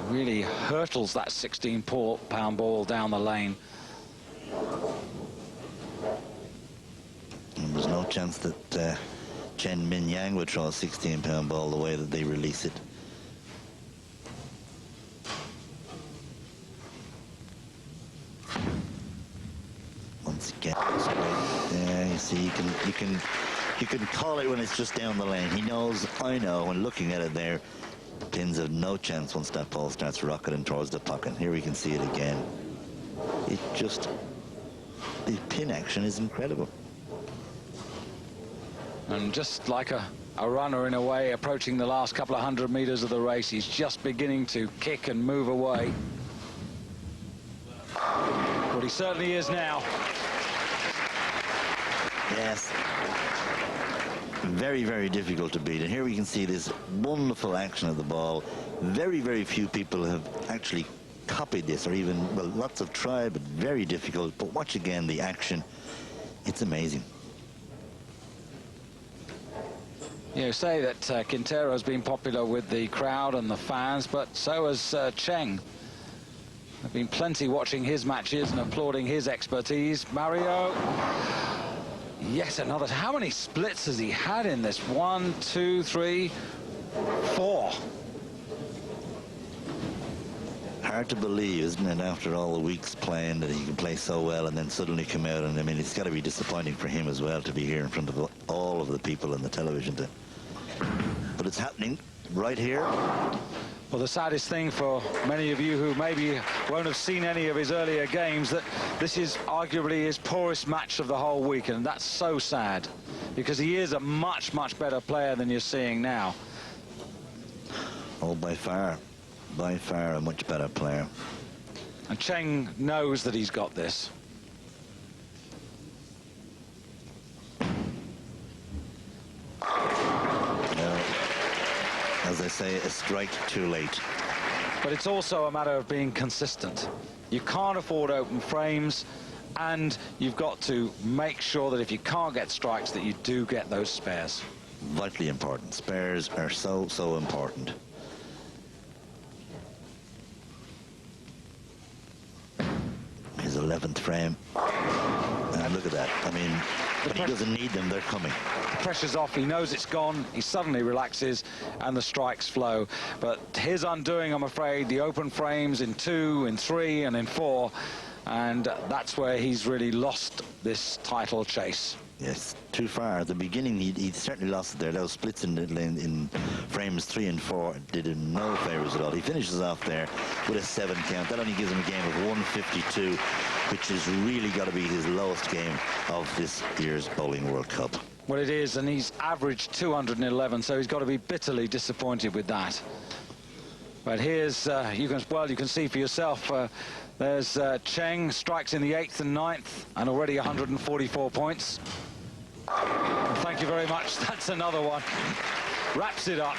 Really hurtles that 16-pound ball down the lane. And there's no chance that Cheng-Ming would throw a 16-pound ball the way that they release it. Once again, yeah, you see, you can call it when it's just down the lane. He knows, I know, when looking at it there, pins have no chance once that ball starts rocketing towards the pocket. Here we can see it again. It just, the pin action is incredible. And just like a runner in a way, approaching the last couple of 100 meters of the race, he's just beginning to kick and move away. But he certainly is now. Yes. Very, very difficult to beat. And here we can see this wonderful action of the ball. Very, very few people have actually copied this, or even, well, lots have tried, but very difficult. But watch again the action. It's amazing. You say that Quintero has been popular with the crowd and the fans, but so has Cheng. I've been plenty watching his matches and applauding his expertise. Mario, yet another. How many splits has he had in this? 1, 2, 3, 4. Hard to believe, isn't it, after all the weeks playing, that he can play so well and then suddenly come out. And I mean, it's got to be disappointing for him as well to be here in front of all of the people on the television. But it's happening right here. Well, the saddest thing for many of you who maybe won't have seen any of his earlier games, that this is arguably his poorest match of the whole week, and that's so sad, because he is a much, much better player than you're seeing now. Oh, by far a much better player. And Cheng knows that he's got this. As I say, a strike too late. But it's also a matter of being consistent. You can't afford open frames, and you've got to make sure that if you can't get strikes, that you do get those spares. Vitally important. Spares are so important. His 11th frame. And look at that. I mean, but he doesn't need them, they're coming. The pressure's off, he knows it's gone, he suddenly relaxes and the strikes flow. But his undoing, I'm afraid, the open frames in 2, in 3 and in 4, and that's where he's really lost this title chase. Yes, too far. At the beginning, he certainly lost it there. Those splits in frames 3 and 4 did him no favours at all. He finishes off there with a 7 count. That only gives him a game of 152, which has really got to be his lowest game of this year's Bowling World Cup. Well, it is, and he's averaged 211, so he's got to be bitterly disappointed with that. But here's, you can see for yourself, there's Cheng, strikes in the 8th and 9th, and already 144 points. Thank you very much. That's another one. Wraps it up.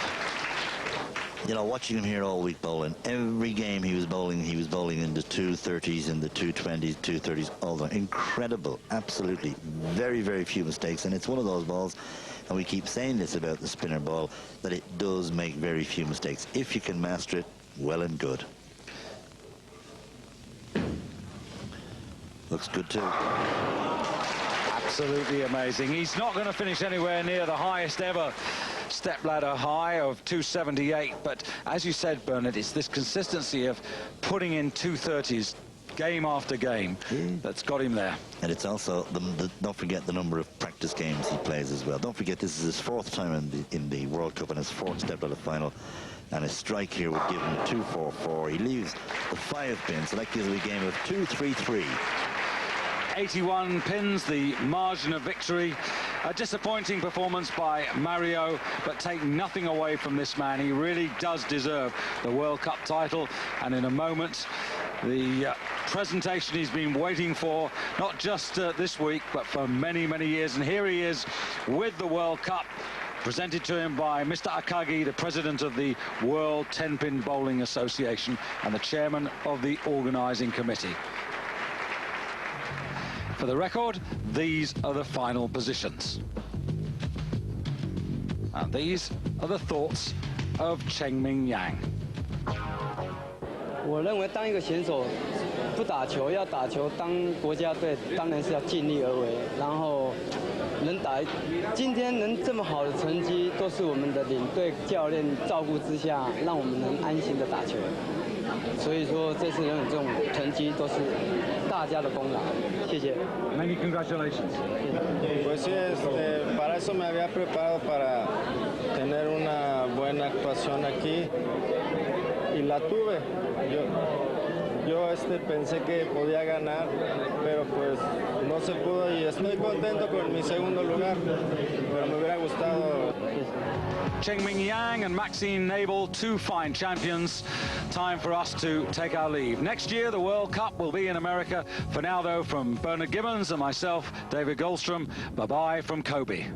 You know, watching him here all week bowling, every game he was bowling in the 230s, in the 220s, 230s, all the incredible, absolutely, very, very few mistakes. And it's one of those balls, and we keep saying this about the spinner ball, that it does make very few mistakes. If you can master it, well and good. Looks good too. Absolutely amazing. He's not going to finish anywhere near the highest ever stepladder high of 278, but as you said, Bernard, it's this consistency of putting in 230s game after game that's got him there. And it's also, don't forget the number of practice games he plays as well. Don't forget this is his 4th time in the World Cup and his 4th stepladder final. And a strike here would give him a 244. He leaves the 5 pin, so that gives him a game of 233. 81 pins, the margin of victory. A disappointing performance by Mario, but take nothing away from this man. He really does deserve the World Cup title, and in a moment, the presentation he's been waiting for, not just this week, but for many, many years. And here he is with the World Cup, presented to him by Mr. Akagi, the president of the World 10-Pin Bowling Association and the chairman of the organising committee. For the record, these are the final positions. And these are the thoughts of Cheng-Ming Yang. 我认为当一个选手不打球要打球，当国家队当然是要尽力而为，然后能打，今天能这么好的成绩，都是我们的领队教练照顾之下，让我们能安心的打球。所以说这次能有这种成绩，都是大家的功劳。谢谢。Many congratulations. Pues sí, para eso me había preparado para tener una buena actuación aquí y la tuve. Yo pensé que podía ganar, pero pues no se pudo y estoy contento con mi segundo lugar, pero me hubiera gustado. Cheng-Ming Yang and Maxine Nabel, 2 fine champions. Time for us to take our leave. Next year, the World Cup will be in America. For now, though, from Bernard Gibbons and myself, David Goldstrom, bye-bye from Kobe.